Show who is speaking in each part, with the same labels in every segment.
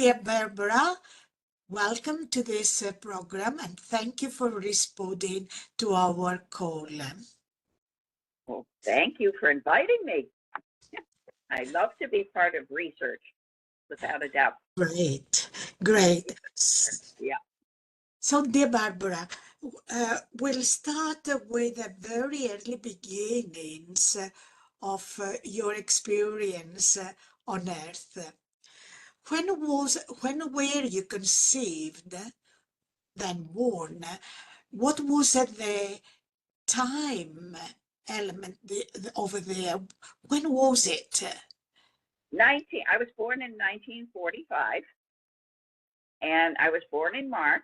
Speaker 1: dear Barbara. Welcome to this program and thank you for responding to our call.
Speaker 2: Well, thank you for inviting me. I love to be part of research, without a doubt.
Speaker 1: Great, great.
Speaker 2: Yeah.
Speaker 1: So, dear Barbara, we'll start with the very early beginnings of your experience on Earth. When were you conceived, then born? What was the time element over there? When was it?
Speaker 2: I was born in 1945, and I was born in March.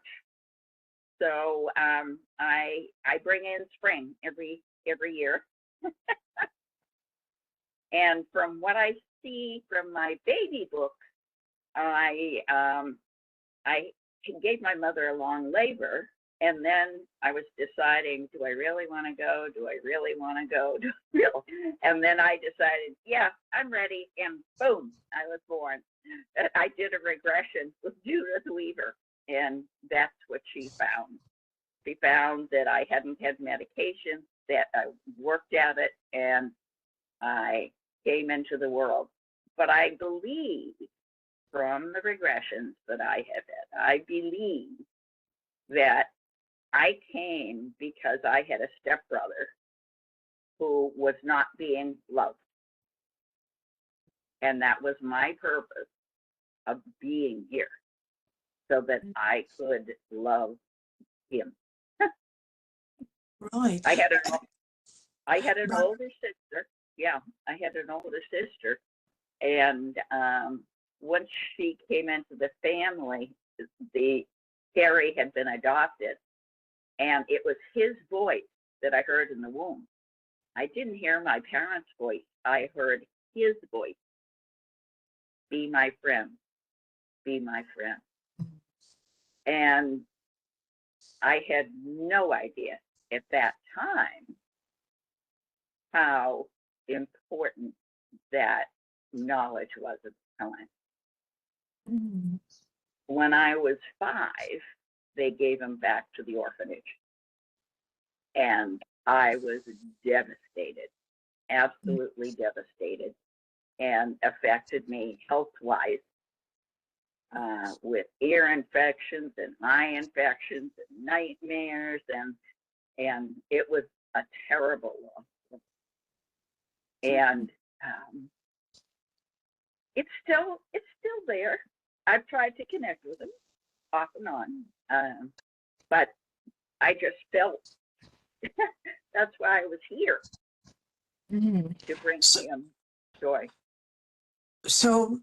Speaker 2: So I bring in spring every year. And from what I see from my baby book, I gave my mother a long labor, and then I was deciding, do I really want to go? Do I really want to go? And then I decided, yeah, I'm ready, and boom, I was born. I did a regression with Judith Weaver, and that's what she found. She found that I hadn't had medication, that I worked at it, and I came into the world. But I believe from the regressions that I have had, I believe that I came because I had a stepbrother who was not being loved. And that was my purpose of being here, so that I could love him.
Speaker 1: Right.
Speaker 2: I had an older sister. Yeah, I had an older sister. And once she came into the family, Gary had been adopted, and it was his voice that I heard in the womb. I didn't hear my parents' voice. I heard his voice. Be my friend. Be my friend. And I had no idea at that time how important that knowledge was at the time.
Speaker 1: Mm.
Speaker 2: When I was 5, they gave him back to the orphanage. And I was devastated, absolutely devastated, and affected me health-wise with ear infections and eye infections and nightmares, and it was a terrible loss. And it's still there. I've tried to connect with him off and on, but I just felt that's why I was here, to bring him joy.
Speaker 1: So,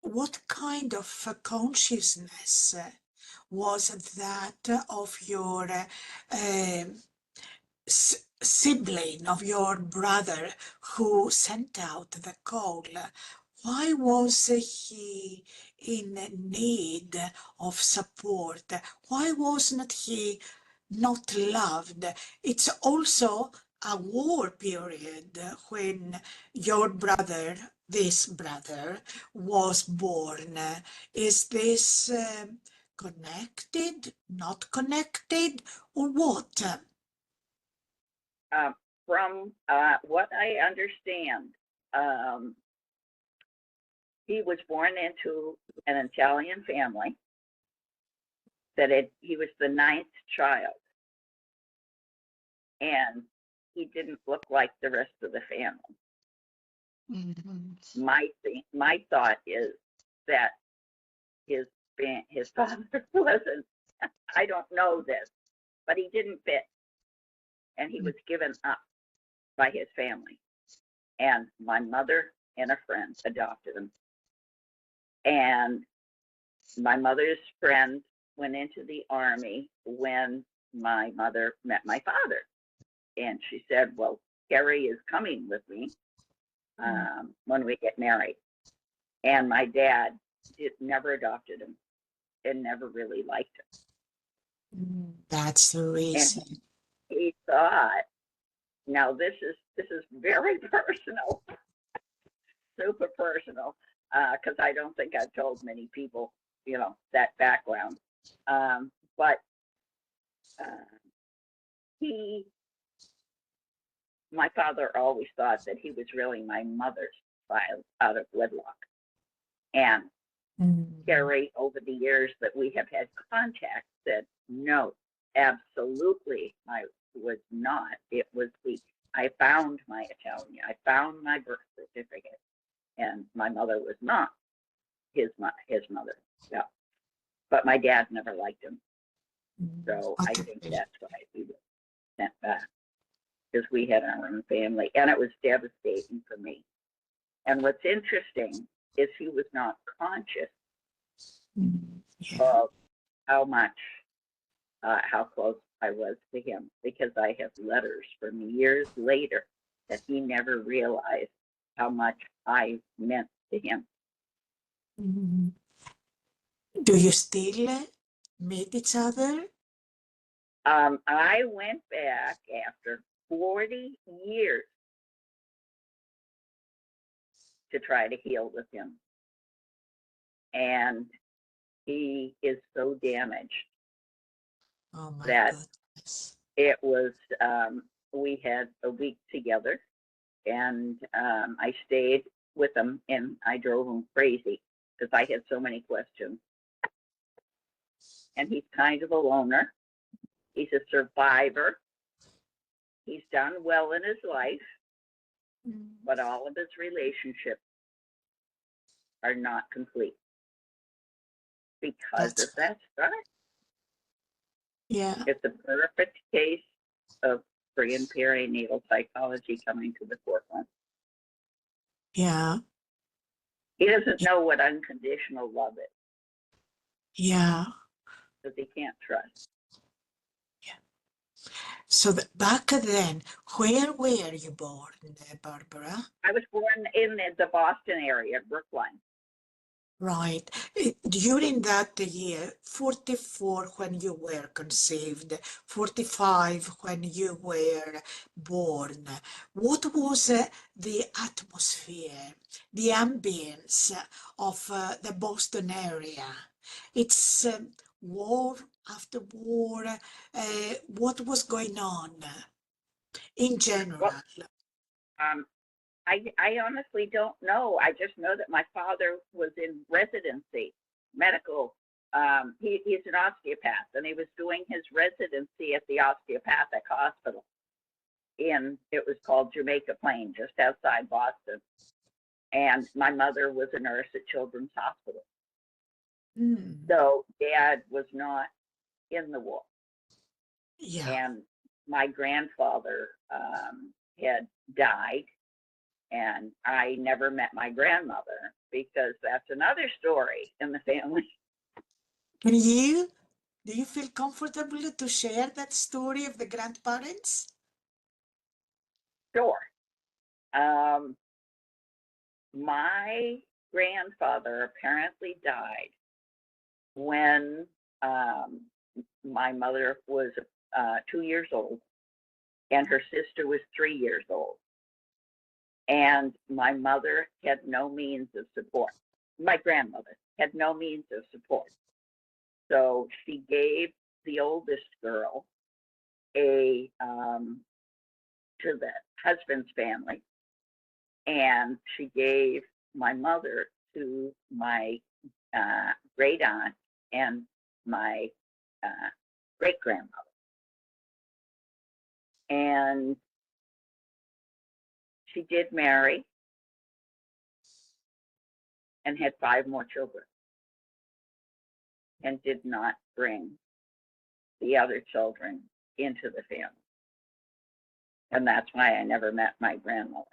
Speaker 1: what kind of consciousness was that of your sibling, of your brother who sent out the call? Why was he in need of support? Why wasn't he not loved? It's also a war period when your brother, this brother, was born. Is this connected, not connected, or what?
Speaker 2: From what I understand, he was born into an Italian family. He was the 9th child, and he didn't look like the rest of the family.
Speaker 1: Mm-hmm.
Speaker 2: My thought is that his father wasn't. I don't know this, but he didn't fit, and he was given up by his family. And my mother and a friend adopted him. And my mother's friend went into the Army when my mother met my father. And she said, well, Gary is coming with me when we get married. And my dad never adopted him and never really liked him.
Speaker 1: That's the reason.
Speaker 2: And he thought, now this is very personal, super personal. because I don't think I've told many people, you know, that background. But my father always thought that he was really my mother's child out of wedlock. And Gary, over the years that we have had contact, said, no, absolutely, I was not. It was I found my Italian, I found my birth certificate, and my mother was not his mother. Yeah. But my dad never liked him. So I think that's why he was sent back, because we had our own family, and it was devastating for me. And what's interesting is he was not conscious of how much, how close I was to him, because I have letters from years later that he never realized how much I meant to him.
Speaker 1: Do you still meet each other?
Speaker 2: I went back after 40 years to try to heal with him. And he is so damaged that
Speaker 1: goodness.
Speaker 2: It was, we had a week together, and I stayed with him, and I drove him crazy because I had so many questions. And he's kind of a loner. He's a survivor. He's done well in his life, but all of his relationships are not complete because of that start.
Speaker 1: Yeah.
Speaker 2: It's a perfect case of pre and perinatal psychology coming to the forefront.
Speaker 1: Yeah.
Speaker 2: He doesn't know what unconditional love is.
Speaker 1: Yeah.
Speaker 2: Because he can't trust.
Speaker 1: Yeah. So back then, where were you born, Barbara?
Speaker 2: I was born in the Boston area, Brookline.
Speaker 1: Right. During that year, 44 when you were conceived, 45 when you were born, what was the atmosphere, the ambience of the Boston area? It's war after war. What was going on in general?
Speaker 2: Well, I honestly don't know. I just know that my father was in residency, medical. He's an osteopath, and he was doing his residency at the osteopathic hospital it was called Jamaica Plain, just outside Boston. And my mother was a nurse at Children's Hospital. So Dad was not in the war.
Speaker 1: Yeah.
Speaker 2: And my grandfather had died, and I never met my grandmother because that's another story in the family.
Speaker 1: Do you feel comfortable to share that story of the grandparents?
Speaker 2: Sure. My grandfather apparently died when my mother was 2 years old, and her sister was 3 years old. And my mother had no means of support. My grandmother had no means of support. So she gave the oldest girl to the husband's family, and she gave my mother to my great aunt and my great grandmother. And she did marry and had 5 more children, and did not bring the other children into the family. And that's why I never met my grandmother.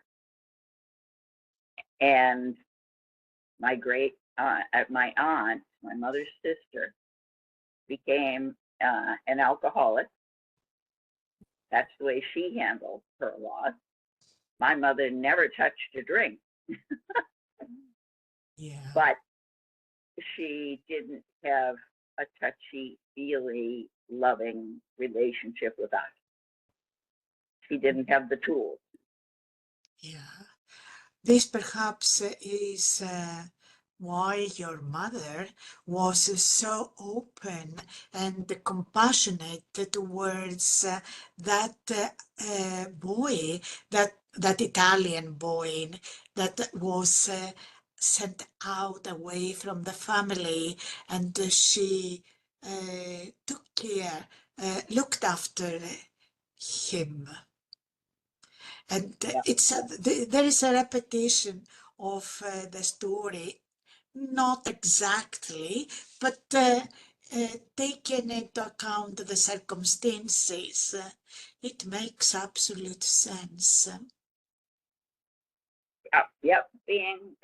Speaker 2: And my great my aunt, my mother's sister, became an alcoholic. That's the way she handled her loss. My mother never touched a drink.
Speaker 1: Yeah.
Speaker 2: But she didn't have a touchy-feely, loving relationship with us. She didn't have the tools.
Speaker 1: Yeah. This perhaps is why your mother was so open and compassionate towards that boy, that Italian boy that was sent out away from the family, and she took care, looked after him. And
Speaker 2: Yeah.
Speaker 1: there is a repetition of the story, not exactly, but taking into account the circumstances, it makes absolute sense.
Speaker 2: Yep. Being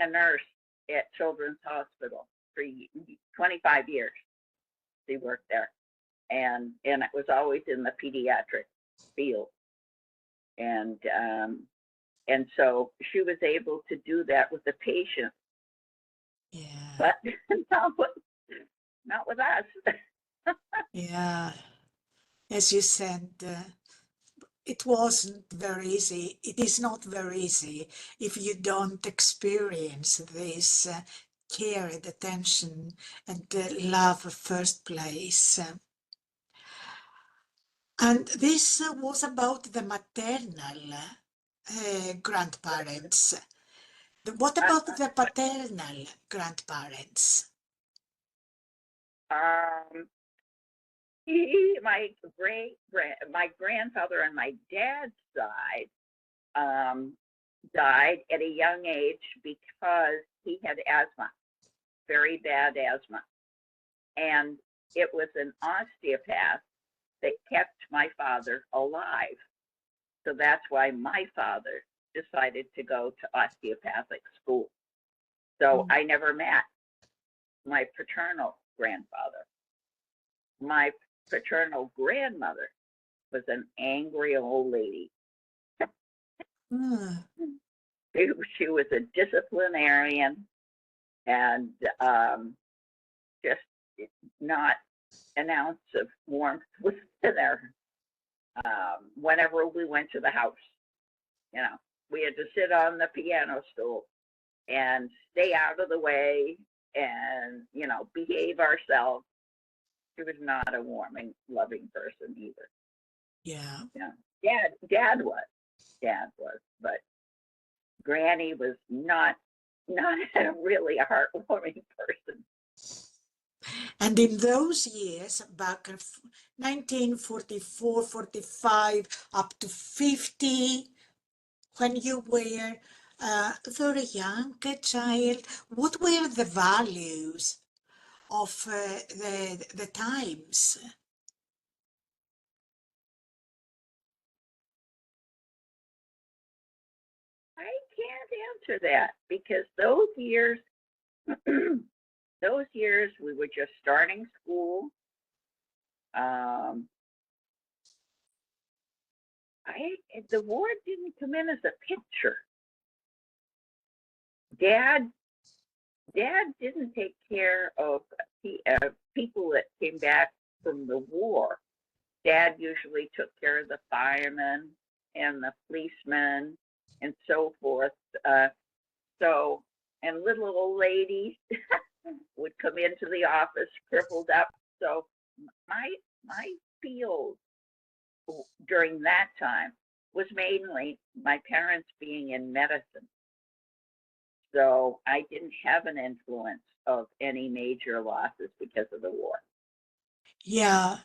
Speaker 2: a nurse at Children's Hospital for 25 years. She worked there, and it was always in the pediatric field, and and so she was able to do that with the patient,
Speaker 1: Yeah,
Speaker 2: but not with, not with us.
Speaker 1: yeah. As you said, it wasn't very easy. It is not very easy if you don't experience this care and attention and love first place. And this was about the maternal grandparents. What about the paternal grandparents?
Speaker 2: um, my grandfather on my dad's side um, died at a young age because he had asthma, very bad asthma, and it was an osteopath that kept my father alive. So that's why my father decided to go to osteopathic school. So
Speaker 1: Mm.
Speaker 2: I never met my paternal grandfather. My paternal grandmother was an angry old lady.
Speaker 1: Mm.
Speaker 2: She was a disciplinarian and just not an ounce of warmth was in there. Whenever we went to the house, you know, we had to sit on the piano stool and stay out of the way and, behave ourselves. She was not a warm and loving person either.
Speaker 1: Yeah.
Speaker 2: Yeah. Dad was. Dad was, but Granny was not really a heartwarming person.
Speaker 1: And in those years, back in 1944, 45, up to 50, when you were a very young child, what were the values of the times?
Speaker 2: I can't answer that because those years, those years we were just starting school. Um, I the war didn't come in as a picture. Dad, Dad didn't take care of people that came back from the war. Dad usually took care of the firemen and the policemen and so forth. So, and little old ladies would come into the office crippled up. So my field during that time was mainly my parents being in medicine. So I didn't have an influence of any major losses because of the war.
Speaker 1: Yeah,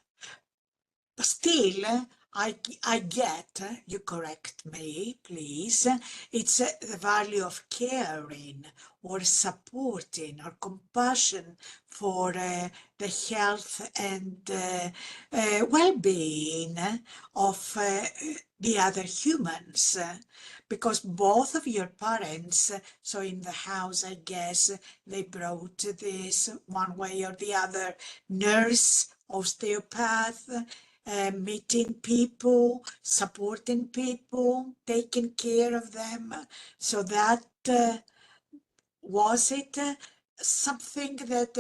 Speaker 1: still, I get, you correct me, please, it's the value of caring or supporting or compassion for the health and well-being of the other humans. Because both of your parents, so in the house, I guess, they brought this one way or the other, nurse, osteopath, meeting people, supporting people, taking care of them. So that was it something that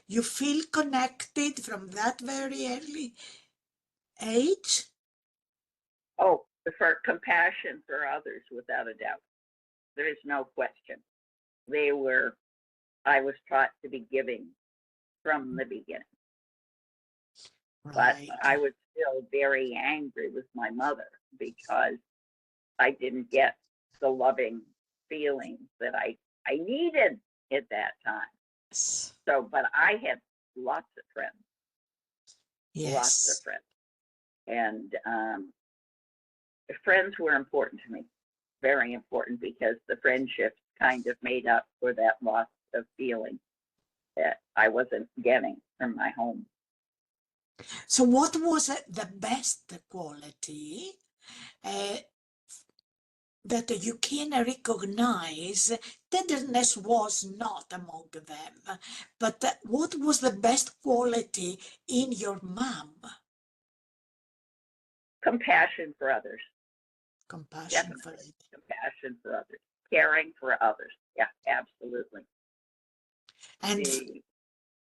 Speaker 1: you feel connected from that very early age?
Speaker 2: Oh, for compassion for others, without a doubt. There is no question. They were, I was taught to be giving from the beginning, but
Speaker 1: Right.
Speaker 2: I was still very angry with my mother because I didn't get the loving feelings that I needed at that time.
Speaker 1: Yes.
Speaker 2: So, but I had lots of friends, lots of
Speaker 1: Yes.
Speaker 2: friends. And friends were important to me, very important, because the friendships kind of made up for that loss of feeling that I wasn't getting from my home.
Speaker 1: So what was the best quality uh, that you can recognize? Tenderness was not among them, but what was the best quality in your mom?
Speaker 2: Compassion for others,
Speaker 1: Compassion for
Speaker 2: definitely.
Speaker 1: it.
Speaker 2: Compassion for others, caring for others. Yeah, absolutely.
Speaker 1: And
Speaker 2: The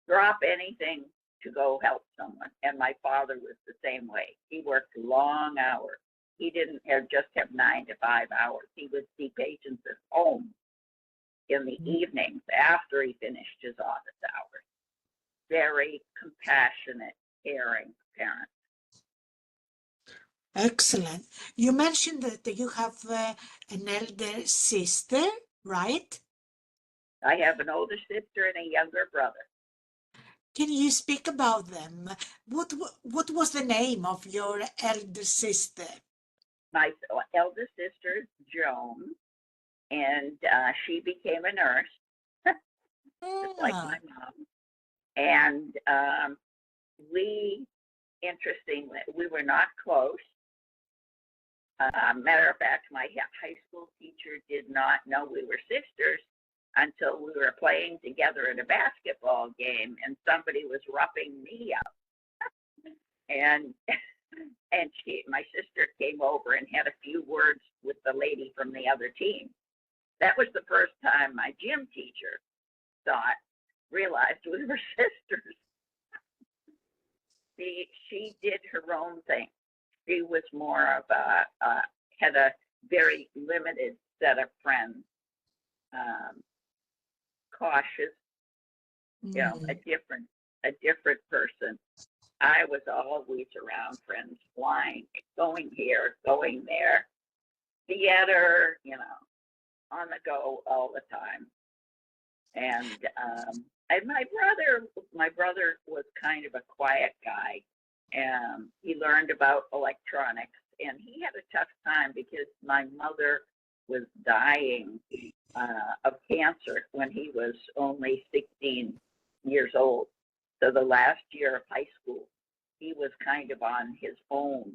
Speaker 2: drop anything to go help someone. And my father was the same way. He worked long hours. He didn't just have 9 to 5 hours. He would see patients at home in the evenings after he finished his office hours. Very compassionate, caring parent.
Speaker 1: excellent. You mentioned that you have an elder sister, right?
Speaker 2: I have an older sister and a younger brother.
Speaker 1: Can you speak about them? What was the name of your elder sister?
Speaker 2: My eldest sister, Joan, and she became a nurse, just like
Speaker 1: Ah,
Speaker 2: my mom. And we, interestingly, we were not close. Matter of fact, my high school teacher did not know we were sisters until we were playing together at a basketball game, and somebody was roughing me up. And my sister came over and had a few words with the lady from the other team. That was the first time my gym teacher realized we were sisters. She did her own thing. She was more of had a very limited set of friends, cautious, a
Speaker 1: mm,
Speaker 2: different person. I was always around friends, flying, going here, going there, theater, on the go all the time. And my brother was kind of a quiet guy, and he learned about electronics, and he had a tough time because my mother was dying of cancer when he was only 16 years old. So the last year of high school, he was kind of on his own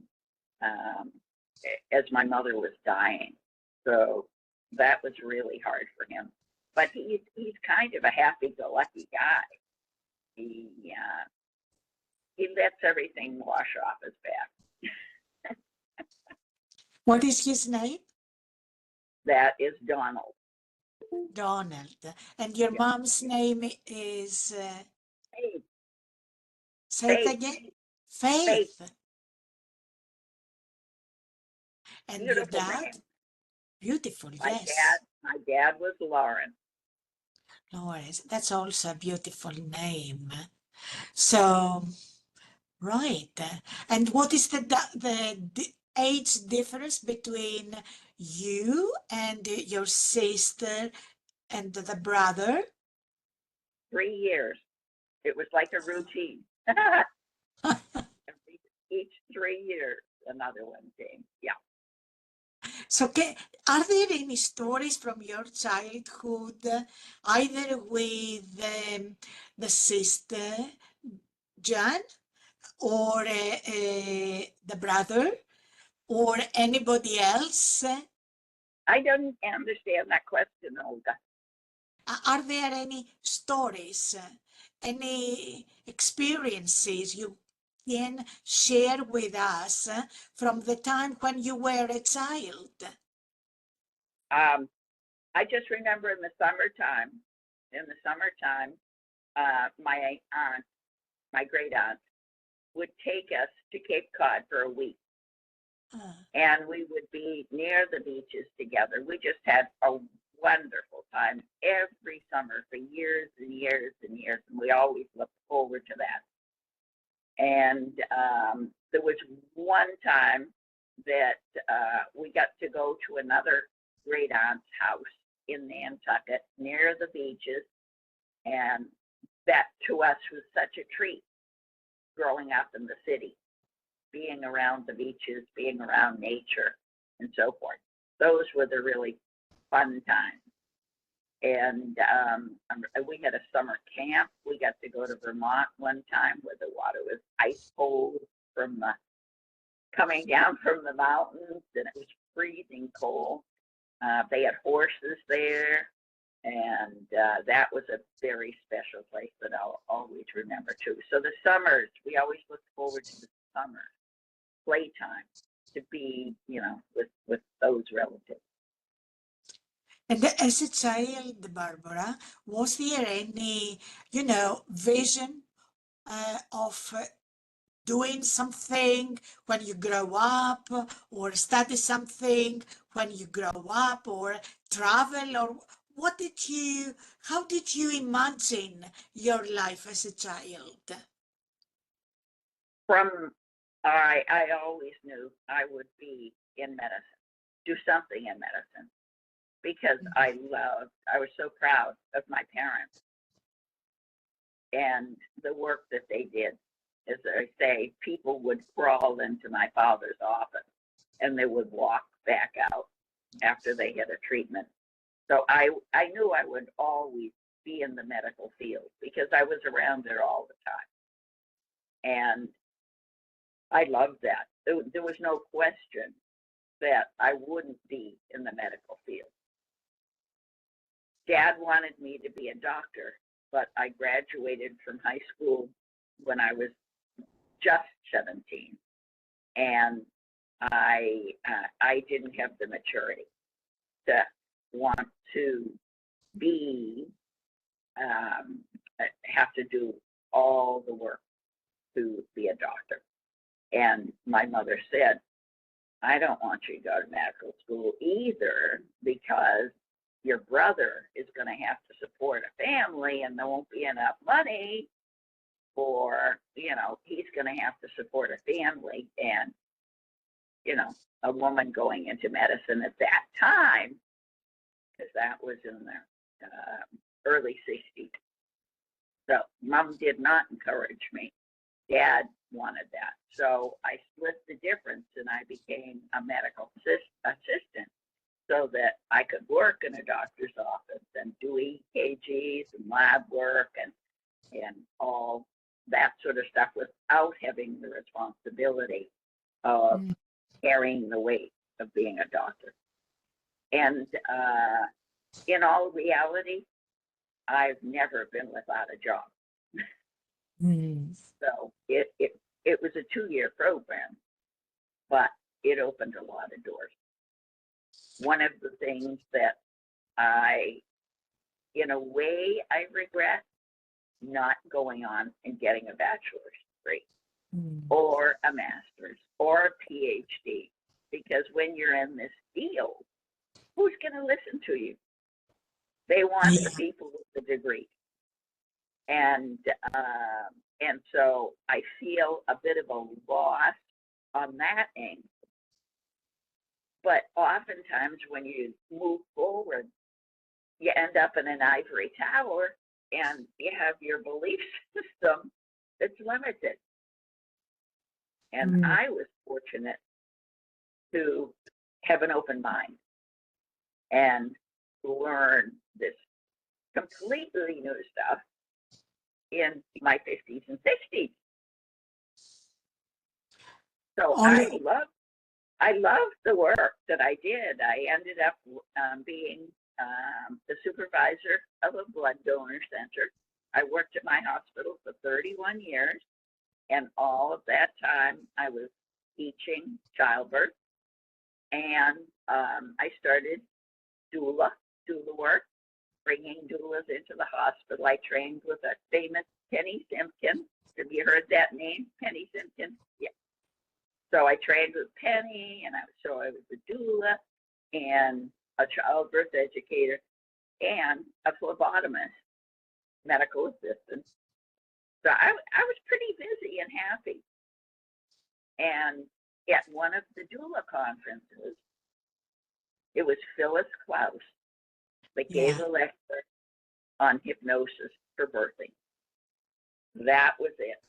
Speaker 2: um, as my mother was dying. So that was really hard for him. But he's kind of a happy-go-lucky guy. He lets everything wash off his back.
Speaker 1: what is his name?
Speaker 2: That is Donald.
Speaker 1: Donald. And your
Speaker 2: Yeah.
Speaker 1: mom's name is,
Speaker 2: Faith,
Speaker 1: say it
Speaker 2: Faith,
Speaker 1: again?
Speaker 2: Faith.
Speaker 1: Faith. And your
Speaker 2: Beautiful
Speaker 1: dad?
Speaker 2: name.
Speaker 1: Beautiful,
Speaker 2: My
Speaker 1: yes.
Speaker 2: dad, my dad was Lawrence.
Speaker 1: Lawrence, that's also a beautiful name. So, right. And what is the age difference between you and your sister and the brother?
Speaker 2: 3 years. It was like a routine. Each 3 years, another one came. Yeah.
Speaker 1: So, are there any stories from your childhood, either with the sister, Jan, or the brother, or anybody else?
Speaker 2: I don't understand that question, Olga.
Speaker 1: Are there any stories, any experiences you can share with us from the time when you were a child?
Speaker 2: Um, I just remember in the summertime, my aunt, my great aunt, would take us to Cape Cod for a week. and we would be near the beaches together. We just had a wonderful time every summer for years and years and years, and we always looked forward to that. And there was one time that we got to go to another great aunt's house in Nantucket near the beaches, and that to us was such a treat growing up in the city, being around the beaches, being around nature, and so forth. Those were the really fun times. And we had a summer camp. We got to go to Vermont one time where the water was ice cold from coming down from the mountains, and it was freezing cold. They had horses there, and that was a very special place that I'll always remember too. So the summers, we always looked forward to the summer playtime to be, with those relatives.
Speaker 1: And as a child, Barbara, was there any, vision of doing something when you grow up, or study something when you grow up, or travel, or how did you imagine your life as a child?
Speaker 2: I always knew I would be in medicine, do something in medicine, because I was so proud of my parents and the work that they did. As I say, people would crawl into my father's office and they would walk back out after they had a treatment. So I knew I would always be in the medical field because I was around there all the time. And I loved that. There was no question that I wouldn't be in the medical field. Dad wanted me to be a doctor, but I graduated from high school when I was just 17, and I didn't have the maturity to want to be have to do all the work to be a doctor. And my mother said, I don't want you to go to medical school either, because your brother is going to have to support a family and there won't be enough money for, he's going to have to support a family. And, a woman going into medicine at that time, because that was in the early 60s. So mom did not encourage me. Dad wanted that. So I split the difference and I became a medical assistant so that I could work in a doctor's office and do EKGs and lab work and all that sort of stuff without having the responsibility of carrying the weight of being a doctor. And in all reality, I've never been without a job. So it was a 2-year program, but it opened a lot of doors. One of the things that in a way, I regret not going on and getting a bachelor's degree or a master's or a PhD, because when you're in this field, who's going to listen to you? They want the people with the degree. And so I feel a bit of a loss on that angle. But oftentimes when you move forward, you end up in an ivory tower and you have your belief system that's limited. And I was fortunate to have an open mind and learn this completely new stuff in my 50s and 60s. So I loved the work that I did. I ended up being the supervisor of a blood donor center. I worked at my hospital for 31 years, and all of that time I was teaching childbirth, and I started doula work, bringing doulas into the hospital. I trained with a famous Penny Simpkins. Have you heard that name, Penny Simpkins? Yeah. So I trained with Penny, and I was a doula and a childbirth educator and a phlebotomist, medical assistant. So I was pretty busy and happy. And at one of the doula conferences, it was Phyllis Klaus that gave
Speaker 1: Yeah.
Speaker 2: a lecture on hypnosis for birthing. That was it.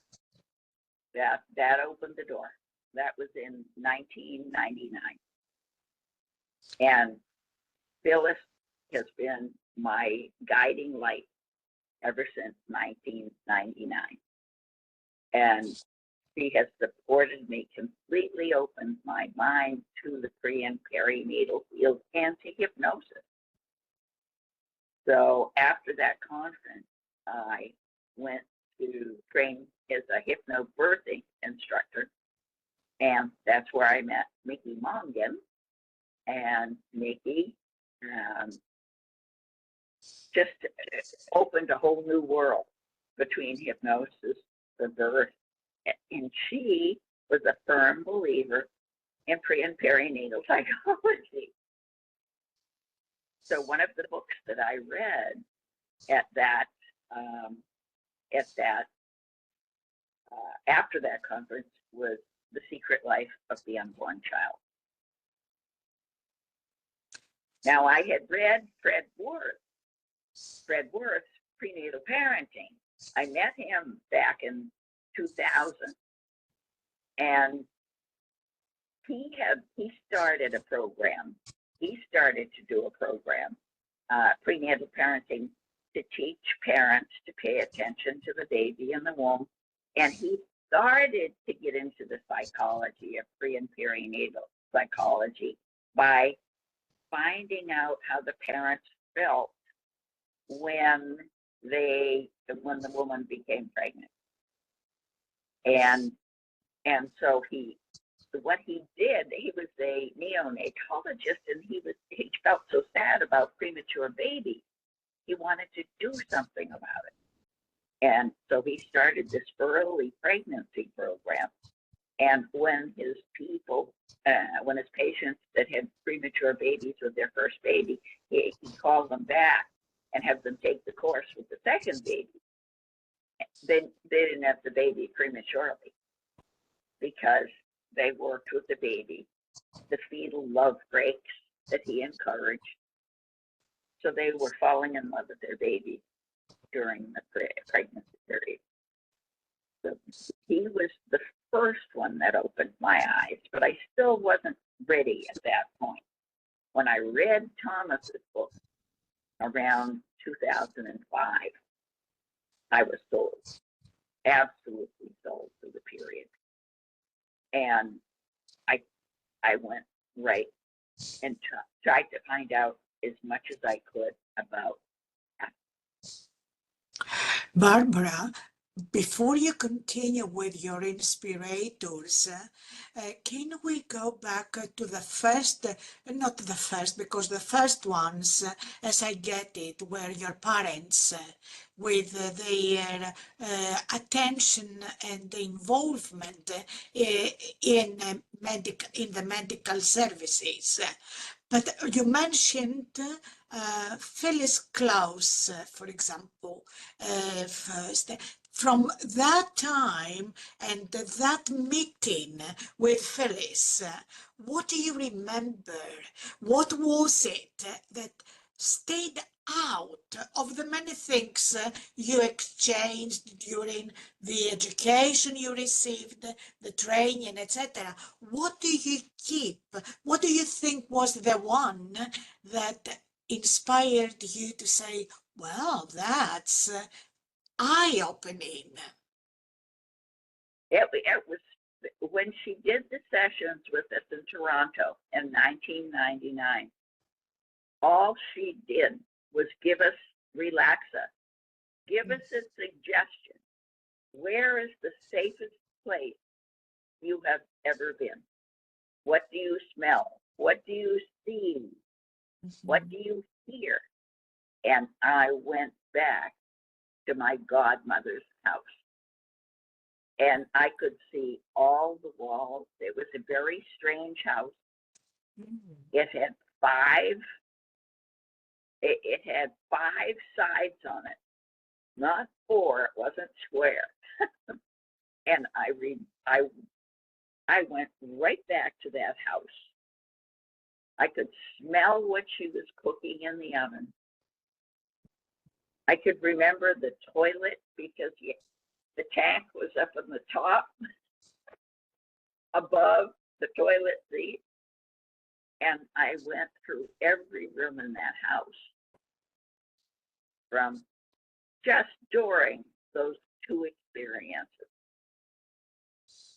Speaker 2: That opened the door. That was in 1999. And Phyllis has been my guiding light ever since 1999. And she has supported me, completely opened my mind to the pre and perinatal field and to hypnosis. So after that conference, I went to train as a hypnobirthing instructor. And that's where I met Mickey Mongan. And Mickey just opened a whole new world between hypnosis, the birth, and she was a firm believer in pre and perinatal psychology. So one of the books that I read at that after that conference was The Secret Life of the Unborn Child. Now I had read Fred Worth's Prenatal Parenting. I met him back in 2000, and he started a program. He started to do a program, prenatal parenting, to teach parents to pay attention to the baby in the womb. And he started to get into the psychology of pre and perinatal psychology by finding out how the parents felt when the woman became pregnant. And so what he did, he was a neonatologist, and he felt so sad about premature babies. He wanted to do something about it. And so he started this early pregnancy program. And when his patients that had premature babies with their first baby, he called them back and have them take the course with the second baby. They didn't have the baby prematurely because they worked with the baby, the fetal love breaks that he encouraged. So they were falling in love with their baby during the pregnancy period. So he was the first one that opened my eyes, but I still wasn't ready at that point. When I read Thomas's book around 2005, I was sold, absolutely sold to the period. And I went right and tried to find out as much as I could about that.
Speaker 1: Barbara, before you continue with your inspirators, can we go back to the first, not the first, because the first ones, as I get it, were your parents with their attention and involvement in the medical services. But you mentioned Phyllis Klaus, for example, first. From that time and that meeting with Phyllis, what do you remember? What was it that stayed out of the many things you exchanged during the education you received, the training, etc.? What do you keep? What do you think was the one that inspired you to say, well, that's eye-opening?
Speaker 2: It was when she did the sessions with us in Toronto in 1999. All she did was give us Relaxa, give us a suggestion. Where is the safest place you have ever been? What do you smell? What do you see? What do you hear? And I went back to my godmother's house. and I could see all the walls. It was a very strange house.
Speaker 1: Mm.
Speaker 2: It had five. It had five sides on it, not four. It wasn't square. And I went right back to that house. I could smell what she was cooking in the oven. I could remember the toilet because the tank was up on the top above the toilet seat. And I went through every room in that house from just during those two experiences,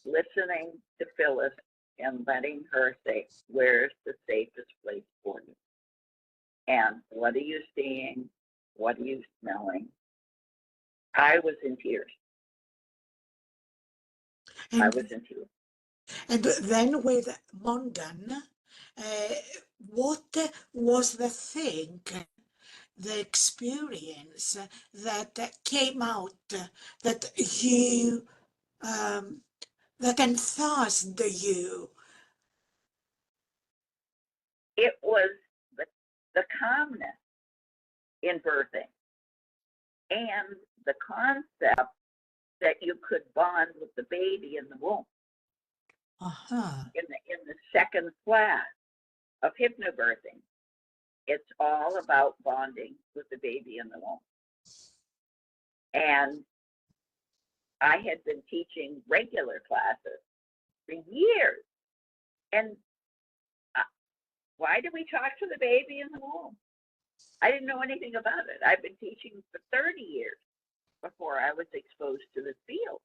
Speaker 2: listening to Phyllis and letting her say, where's the safest place for you? And what are you seeing? What are you smelling? I was in tears. I was in tears.
Speaker 1: And then with Mongan, what was the thing, the experience that came out that you, that enthused you?
Speaker 2: It was the calmness in birthing and the concept that you could bond with the baby in the womb.
Speaker 1: Uh-huh.
Speaker 2: In the second class of hypnobirthing, it's all about bonding with the baby in the womb. And I had been teaching regular classes for years. And why do we talk to the baby in the womb? I didn't know anything about it. I've been teaching for 30 years before I was exposed to this field.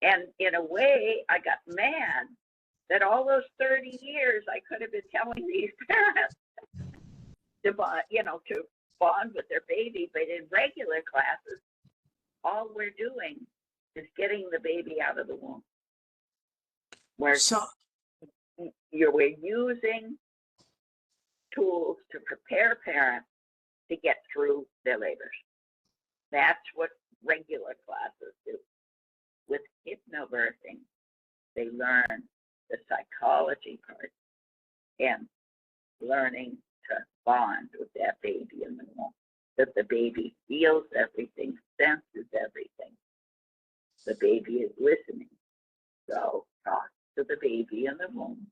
Speaker 2: And in a way, I got mad that all those 30 years I could have been telling these parents to bond with their baby, but in regular classes, all we're doing is getting the baby out of the womb. We're using tools to prepare parents to get through their labors. That's what regular classes do. With hypnobirthing, they learn the psychology part and learning to bond with that baby in the womb. That the baby feels everything, senses everything. The baby is listening. So talk to the baby in the womb.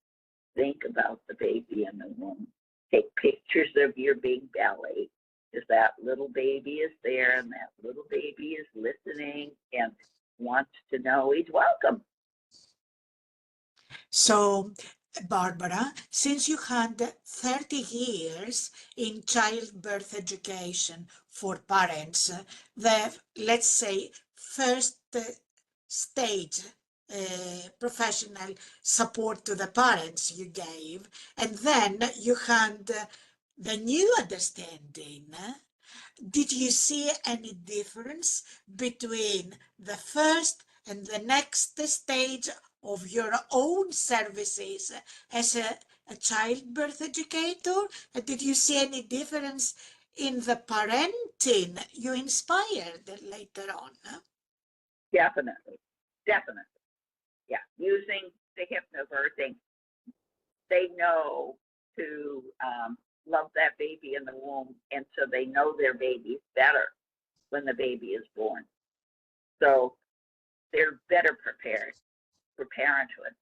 Speaker 2: Think about the baby in the womb. Take pictures of your big belly, because that little baby is there and that little baby is listening and wants to know he's welcome.
Speaker 1: So, Barbara, since you had 30 years in childbirth education for parents, the, let's say, first stage professional support to the parents you gave, and then you had the new understanding. Did you see any difference between the first and the next stage of your own services as a childbirth educator? Did you see any difference in the parenting you inspired later on?
Speaker 2: Definitely. Yeah, using the hypnobirthing, they know to love that baby in the womb, and so they know their babies better when the baby is born. So they're better prepared for parenthood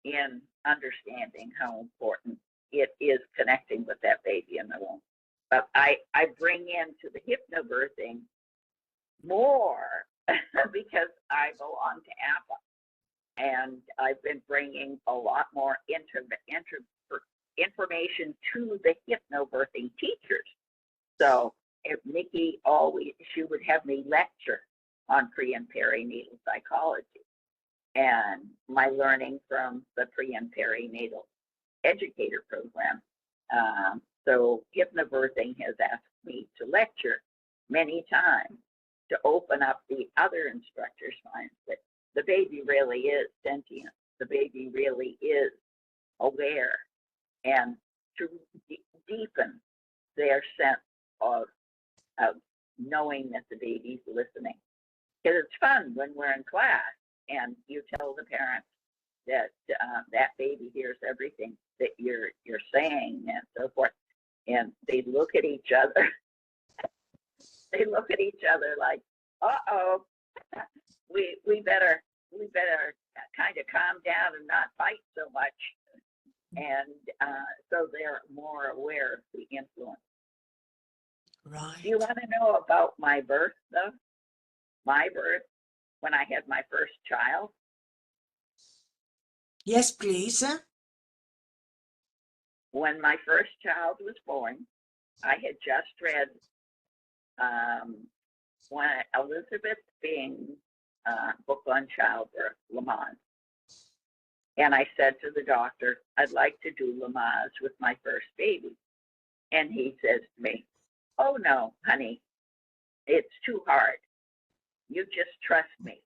Speaker 2: in understanding how important it is connecting with that baby in the womb. But I bring into the hypnobirthing more because I belong to APA. And I've been bringing a lot more information to the hypnobirthing teachers. So if Nikki she would have me lecture on pre and perinatal psychology and my learning from the pre and perinatal educator program. So hypnobirthing has asked me to lecture many times to open up the other instructors' minds that the baby really is sentient. The baby really is aware, and to deepen their sense of knowing that the baby's listening. Because it's fun when we're in class and you tell the parents that that baby hears everything that you're saying and so forth, and they look at each other. They look at each other like, "Uh-oh, we better kind of calm down and not fight so much." And so they're more aware of the influence. Do you
Speaker 1: Right.
Speaker 2: want to know about my birth, though? My birth, when I had my first child.
Speaker 1: Yes, please.
Speaker 2: When my first child was born, I had just read when Elizabeth Bing's book on childbirth, Lamaze. And I said to the doctor, I'd like to do Lamaze with my first baby. And he says to me, "Oh no, honey, it's too hard. You just trust me.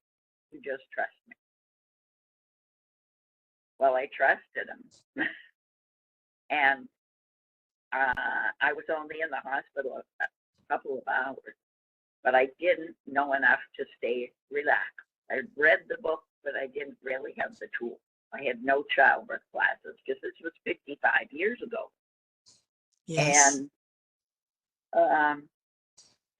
Speaker 2: You just trust me." Well, I trusted him. And I was only in the hospital a couple of hours, but I didn't know enough to stay relaxed. I read the book, but I didn't really have the tools. I had no childbirth classes because this was 55 years ago.
Speaker 1: Yes.
Speaker 2: And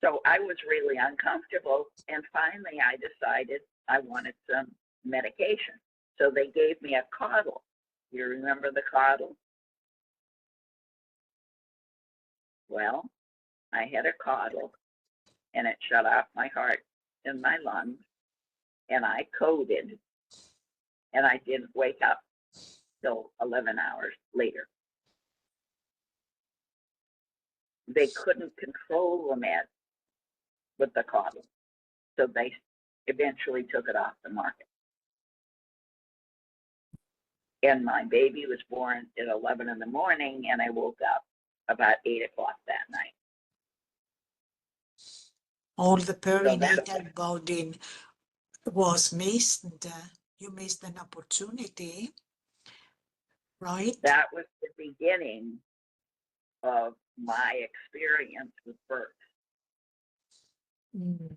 Speaker 2: so I was really uncomfortable. And finally, I decided I wanted some medication. So they gave me a coddle. You remember the coddle? Well, I had a coddle and it shut off my heart and my lungs, and I coded, and I didn't wake up till 11 hours later. They couldn't control the med with the coddle, so they eventually took it off the market. And my baby was born at 11 in the morning, and I woke up about 8 o'clock that night.
Speaker 1: All the
Speaker 2: So that
Speaker 1: perinatal bonding was missed. You missed an opportunity, right?
Speaker 2: that was the beginning of my experience with birth.
Speaker 1: Mm.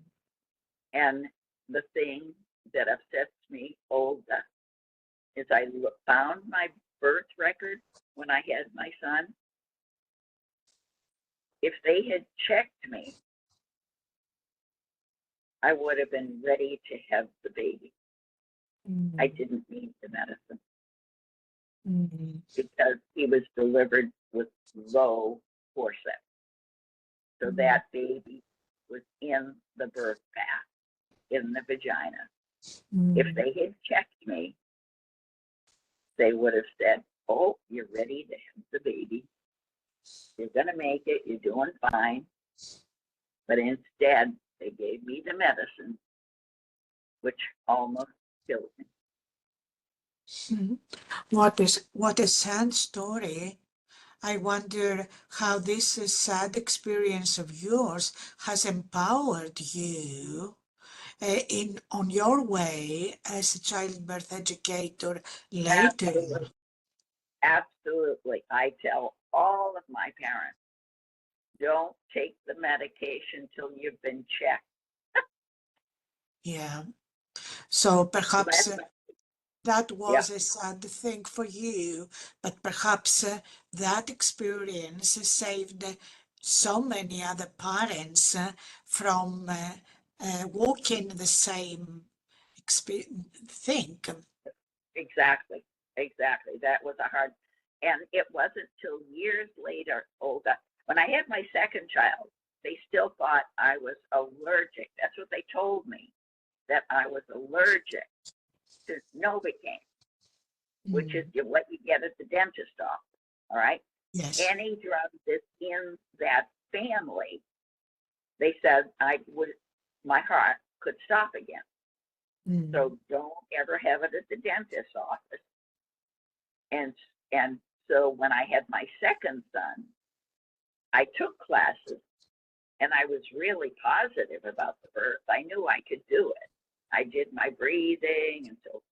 Speaker 2: And the thing that upsets me, Olga, is I found my birth record when I had my son. If they had checked me, I would have been ready to have the baby. I
Speaker 1: Mm.
Speaker 2: didn't need the medicine
Speaker 1: Mm.
Speaker 2: because he was delivered with low forceps. So
Speaker 1: Mm.
Speaker 2: that baby was in the birth path, in the vagina. If
Speaker 1: Mm.
Speaker 2: they had checked me, they would have said, "Oh, you're ready to have the baby. You're going to make it. You're doing fine." But instead, they gave me the medicine, which almost killed me.
Speaker 1: Mm. What a sad story. I wonder how this sad experience of yours has empowered you in on your way as a childbirth educator later.
Speaker 2: Absolutely. Absolutely. I tell all of my parents, don't take the medication till you've been checked.
Speaker 1: Yeah. So
Speaker 2: So
Speaker 1: perhaps
Speaker 2: that's,
Speaker 1: that
Speaker 2: yeah,
Speaker 1: was a sad thing for you, but perhaps that experience saved so many other parents from walking the same thing.
Speaker 2: exactly. Exactly. That was a hard, and it wasn't till years later, Olga, when I had my second child, they still thought I was allergic. That's what they told me, that I was allergic to Novocaine, which is
Speaker 1: Mm.
Speaker 2: what you get at the dentist office. All right.
Speaker 1: Yes.
Speaker 2: Any drug that's in that family, they said I would, my heart could stop again.
Speaker 1: Mm.
Speaker 2: So don't ever have it at the dentist's office. And and so when I had my second son, I took classes and I was really positive about the birth. I knew I could do it. I did my breathing and so,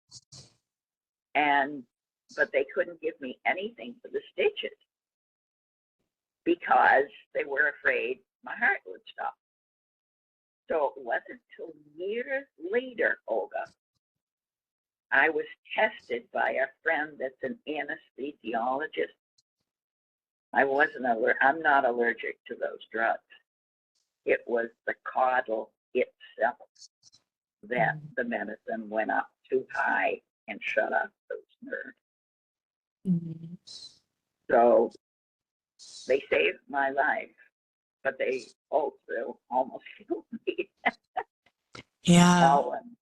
Speaker 2: and but they couldn't give me anything for the stitches because they were afraid my heart would stop. So it wasn't till years later, Olga, I was tested by a friend that's an anesthesiologist. I'm not allergic to those drugs. It was the coddle itself that the medicine went up too high and shut off those nerves.
Speaker 1: Mhm.
Speaker 2: So they saved my life, but they also almost killed me.
Speaker 1: Yeah.
Speaker 2: Ellen,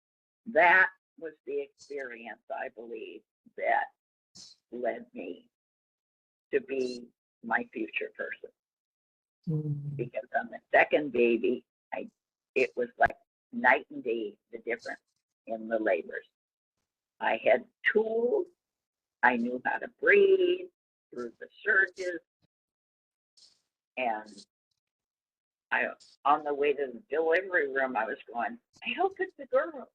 Speaker 2: that was the experience, I believe, that led me to be my future person.
Speaker 1: Mhm.
Speaker 2: Because on the second baby, it was like night and day the difference in the labors. I had tools. I knew how to breathe through the surges, and I, on the way to the delivery room, I was going, I hope it's a girl.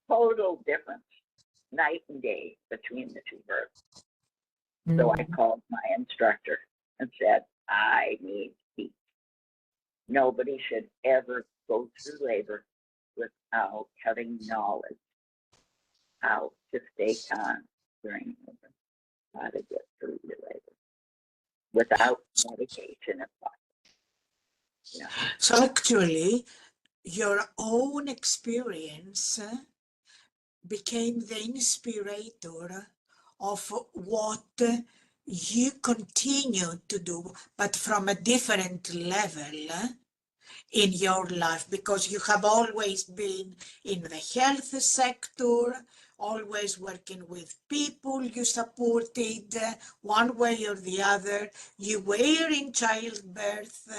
Speaker 2: Total difference, night and day between the two births. So I called my instructor and said, I need peace. Nobody should ever go through labor without having knowledge how to stay calm during labor, how to get through your labor without medication if possible. Yeah.
Speaker 1: So actually, your own experience became the inspirator of what you continue to do, but from a different level in your life, because you have always been in the health sector, always working with people you supported one way or the other. You were in childbirth,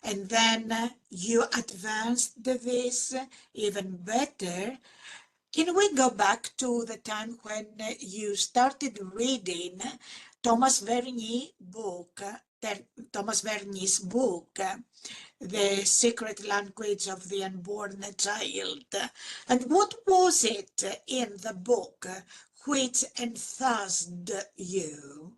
Speaker 1: and then you advanced this even better. Can we go back to the time when you started reading Thomas Verny's book, Thomas Verny's book, The Secret Language of the Unborn Child? And what was it in the book which enthused you?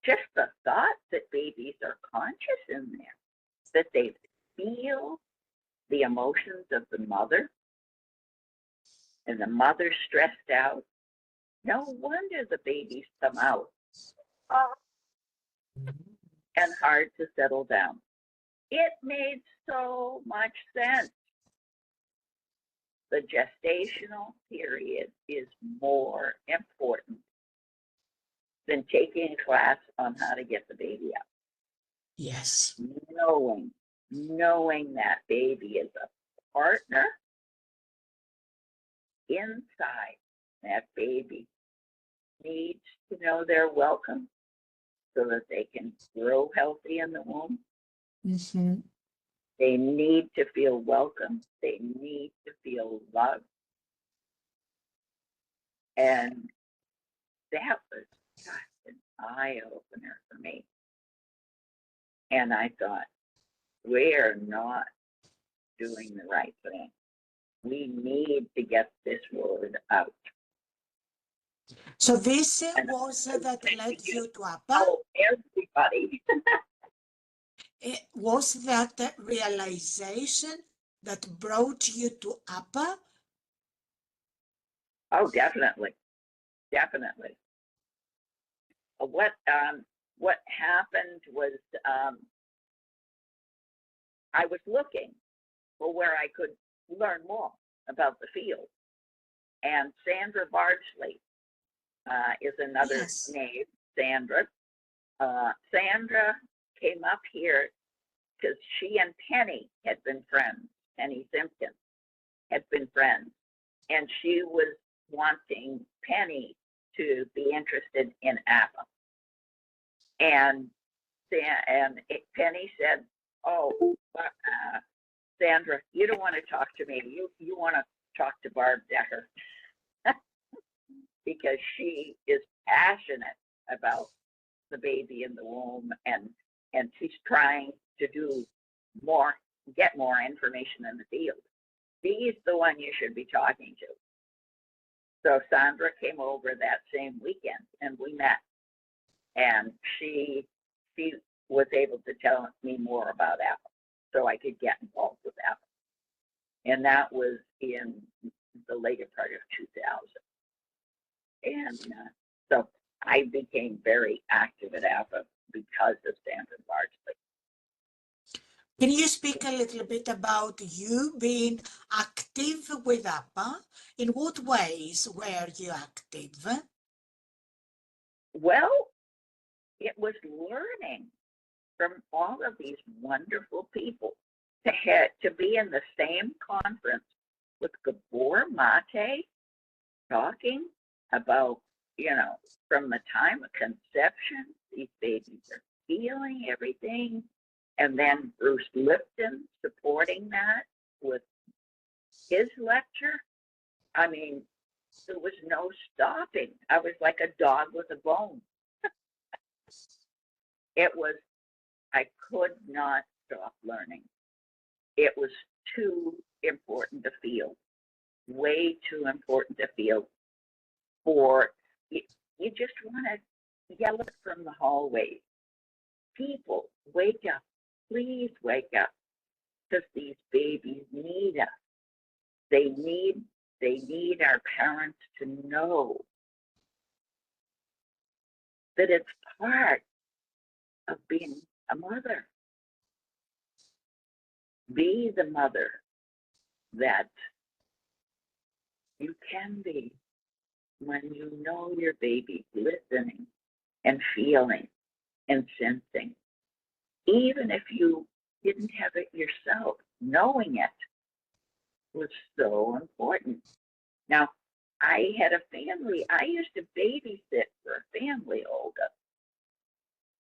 Speaker 2: Just the thought that babies are conscious in there, that they feel the emotions of the mother, and the mother's stressed out. No wonder the babies come out and hard to settle down. It made so much sense. The gestational period is more important than taking a class on how to get the baby out.
Speaker 1: Yes.
Speaker 2: Knowing that baby is a partner inside, that baby needs to know they're welcome so that they can grow healthy in the womb.
Speaker 1: Mm-hmm.
Speaker 2: They need to feel welcome. They need to feel loved. And that was just an eye opener for me. And I thought, we're not doing the right thing. We need to get this word out.
Speaker 1: So this
Speaker 2: And
Speaker 1: was that led you to APA?
Speaker 2: tell everybody.
Speaker 1: Was that the realization that brought you to APA?
Speaker 2: Oh, definitely. What happened was I was looking for where I could learn more about the field. And Sandra Bardsley is another
Speaker 1: Yes.
Speaker 2: name, Sandra. Sandra came up here because she and Penny had been friends. Penny Simpkins had been friends. And she was wanting Penny to be interested in APA. And Penny said, oh, Sandra, you don't want to talk to me. You want to talk to Barb Decker because she is passionate about the baby in the womb, and she's trying to do more, get more information in the field. She's the one you should be talking to. So Sandra came over that same weekend and we met. And she was able to tell me more about Apple, so I could get involved with Apple. And that was in the later part of 2000. And so I became very active at APA because of Stanford Bardsley.
Speaker 1: Can you speak a little bit about you being active with APA? In what ways were you active?
Speaker 2: Well, it was learning from all of these wonderful people to be in the same conference with Gabor Mate, talking about, from the time of conception, these babies are feeling everything. And then Bruce Lipton supporting that with his lecture. I mean, there was no stopping. I was like a dog with a bone. I could not stop learning. It was too important to feel, way too important to feel. You just want to yell it from the hallways. People, wake up. Please wake up, because these babies need us. They need our parents to know that it's part of being a mother. Be the mother that you can be when you know your baby's listening and feeling and sensing. Even if you didn't have it yourself, knowing it was so important. Now, I had a family. I used to babysit for a family, Olga.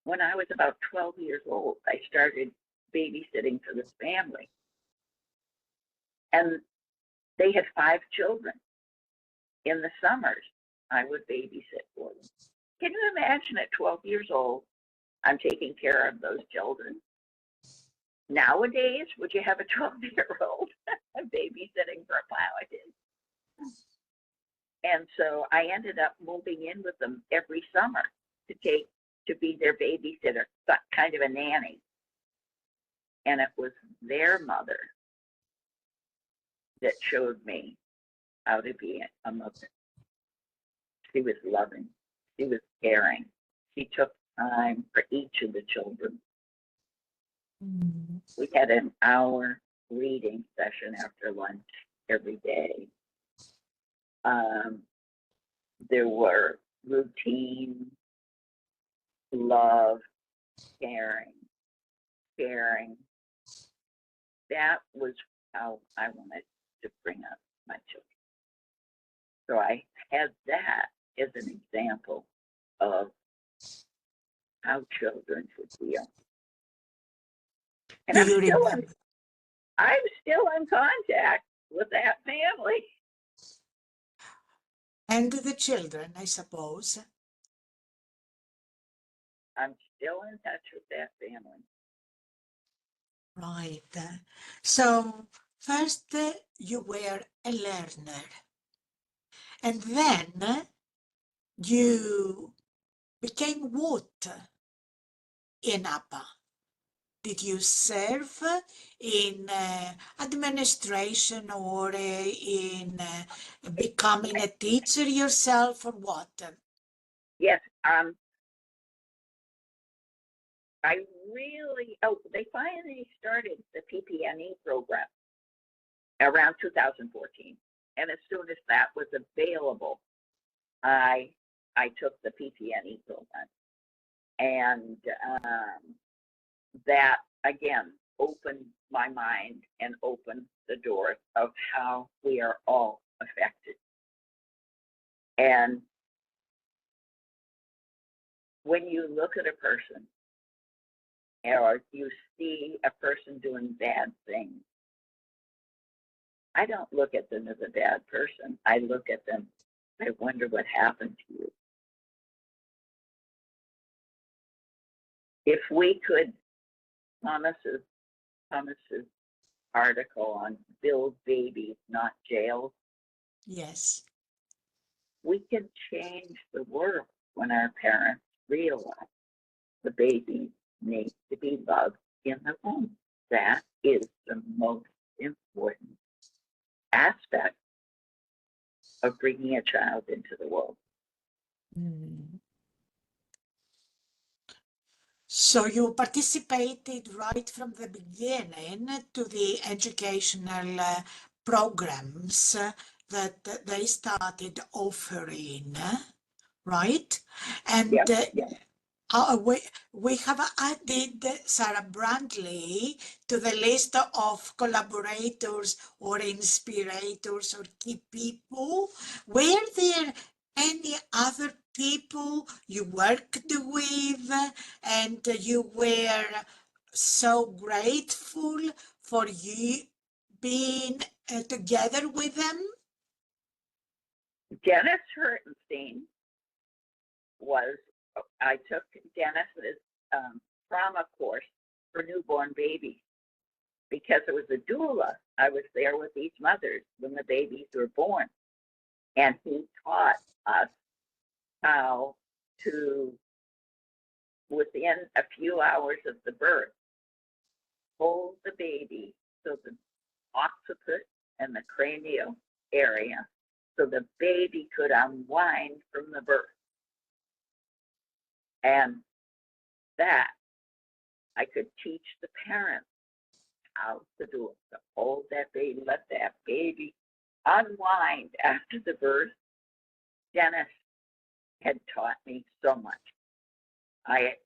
Speaker 2: When I was about 12 years old, I started babysitting for this family. And they had 5 children. In the summers, I would babysit for them. Can you imagine at 12 years old, I'm taking care of those children? Nowadays, would you have a 12-year-old babysitting for a pile of kids? And so I ended up moving in with them every summer to be their babysitter, kind of a nanny. And it was their mother that showed me how to be a mother. She was loving. She was caring. She took time for each of the children. We had an hour reading session after lunch every day. There were routine, love, caring. That was how I wanted to bring up my children. So I had that as an example of how children should feel. And I'm still in contact with that family.
Speaker 1: And the children, I suppose.
Speaker 2: I'm still in touch with that family.
Speaker 1: Right. So first you were a learner, and then you became what in APA? Did you serve in administration or in becoming a teacher yourself, or what?
Speaker 2: Yes, they finally started the PPNE program around 2014. And as soon as that was available, I took the PPNE program. And that, again, opened my mind and opened the doors of how we are all affected. And when you look at a person, or you see a person doing bad things, I don't look at them as a bad person. I look at them, I wonder what happened to you. If we could, Thomas's article on build babies, not jails.
Speaker 1: Yes.
Speaker 2: We can change the world when our parents realize the babies need to be loved in the womb. That is the most important aspect of bringing a child into the world.
Speaker 1: Mm. So you participated right from the beginning to the educational programs that they started offering, right? And
Speaker 2: Yep, yep.
Speaker 1: we have added Sarah Brantley to the list of collaborators or inspirators or key people. Were there any other people you worked with and you were so grateful for you being together with them?
Speaker 2: Dennis Hertenstein was, I took Dennis's trauma course for newborn babies because it was a doula. I was there with these mothers when the babies were born. And he taught us how to, within a few hours of the birth, hold the baby so the occiput and the cranial area so the baby could unwind from the birth. And that I could teach the parents how to do it, to hold that baby, let that baby unwind after the birth. Dennis had taught me so much. I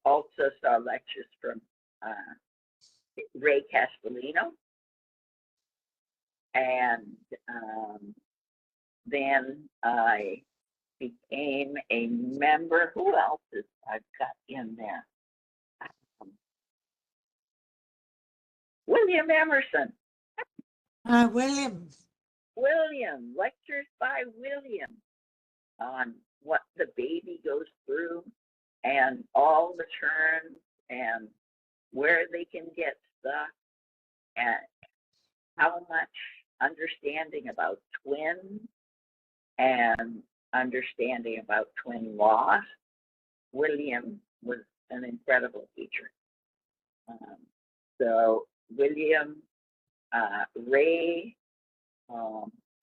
Speaker 2: also saw lectures from Ray Castellino, and then I became a member. Who else is I've got in there? William Emerson.
Speaker 1: William.
Speaker 2: William, lectures by William on what the baby goes through and all the turns and where they can get stuck and how much understanding about twins and understanding about twin loss. William was an incredible teacher. So William, Ray,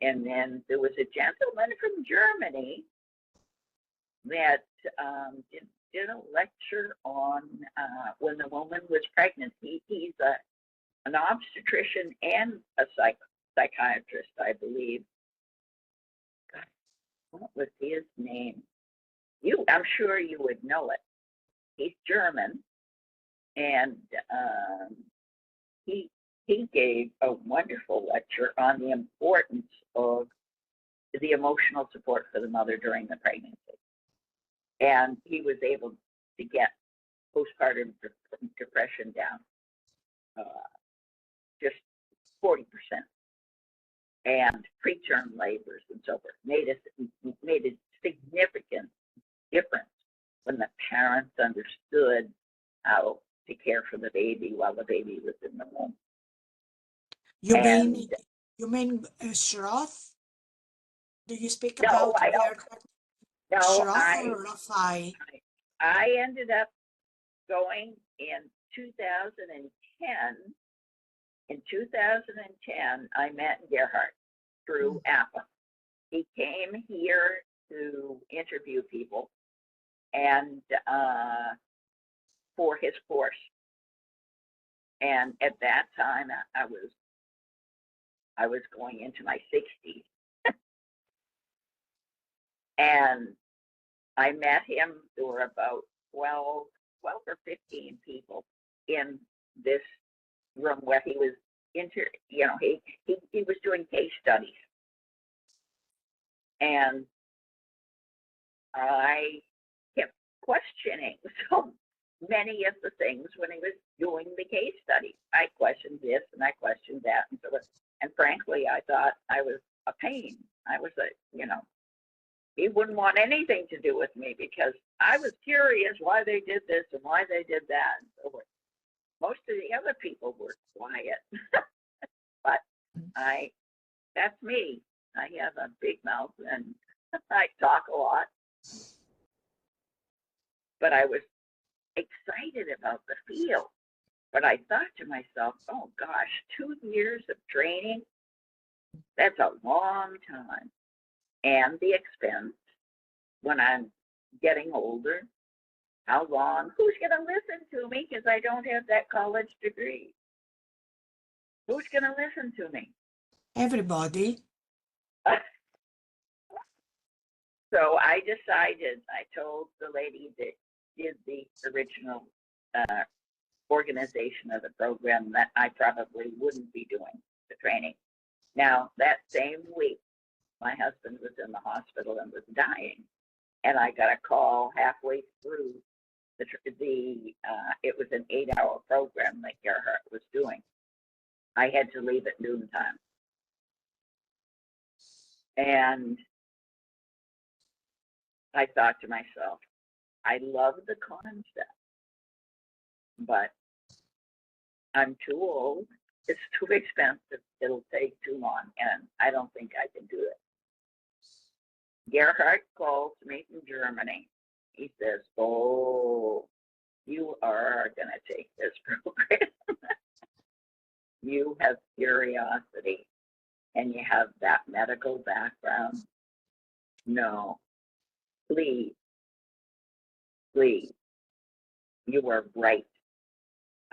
Speaker 2: and then there was a gentleman from Germany that did a lecture on when the woman was pregnant. He's an obstetrician and a psychiatrist, I believe. God, what was his name? I'm sure you would know it. He's German, and he gave a wonderful lecture on the importance of the emotional support for the mother during the pregnancy. And he was able to get postpartum depression down just 40%, and preterm labors and so forth. Made a significant difference when the parents understood how to care for the baby while the baby was in the womb.
Speaker 1: You mean Schroth? Do you speak about Schroth or Rafai?
Speaker 2: I ended up going in 2010. In 2010, I met Gerhard through APA. He came here to interview people and for his course. And at that time, I was going into my 60s. And I met him. There were about 12 or 15 people in this room where he was he was doing case studies. And I kept questioning so many of the things when he was doing the case studies. I questioned this and I questioned that and so on. And frankly, I thought I was a pain. I was he wouldn't want anything to do with me because I was curious why they did this and why they did that and so forth. Most of the other people were quiet, but that's me. I have a big mouth and I talk a lot. But I was excited about the field. But I thought to myself, oh gosh, 2 years of training, that's a long time. And the expense when I'm getting older, how long, who's going to listen to me because I don't have that college degree? Who's going to listen to me?
Speaker 1: Everybody.
Speaker 2: So I decided, I told the lady that did the original organization of the program that I probably wouldn't be doing the training. Now, that same week, my husband was in the hospital and was dying. And I got a call halfway through it was an 8-hour program that Gerhard was doing. I had to leave at noontime. And I thought to myself, I love the concept, but I'm too old. It's too expensive. It'll take too long, and I don't think I can do it. Gerhard calls me from Germany. He says, oh, you are going to take this program. You have curiosity and you have that medical background. No, please, please, you were right.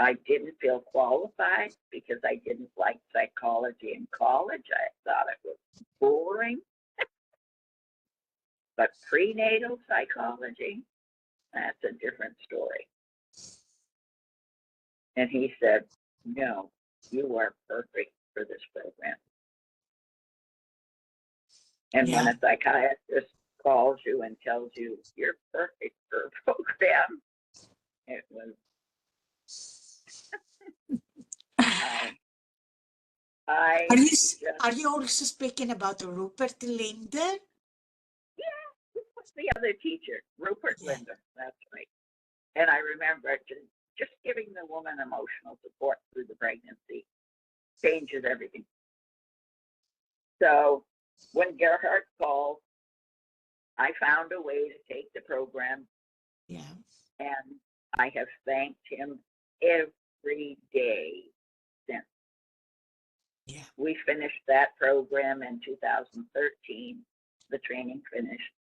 Speaker 2: I didn't feel qualified because I didn't like psychology in college. I thought it was boring. But prenatal psychology, that's a different story. And he said, no, you are perfect for this program. And when a psychiatrist calls you and tells you you're perfect for a program, it was
Speaker 1: Are you also speaking about Rupert Linder?
Speaker 2: Yeah, what's the other teacher? Rupert Linder, that's right. And I remember just giving the woman emotional support through the pregnancy changes everything. So when Gerhard called, I found a way to take the program.
Speaker 1: Yeah.
Speaker 2: And I have thanked him every day since.
Speaker 1: Yeah.
Speaker 2: We finished that program in 2013. The training finished.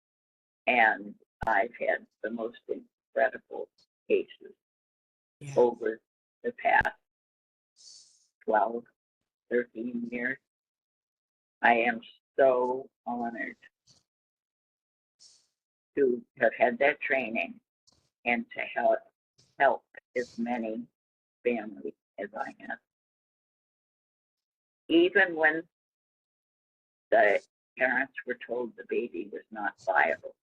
Speaker 2: And I've had the most incredible cases over the past 12, 13 years. I am so honored to have had that training and to help as many families as I have. Even when the parents were told the baby was not viable,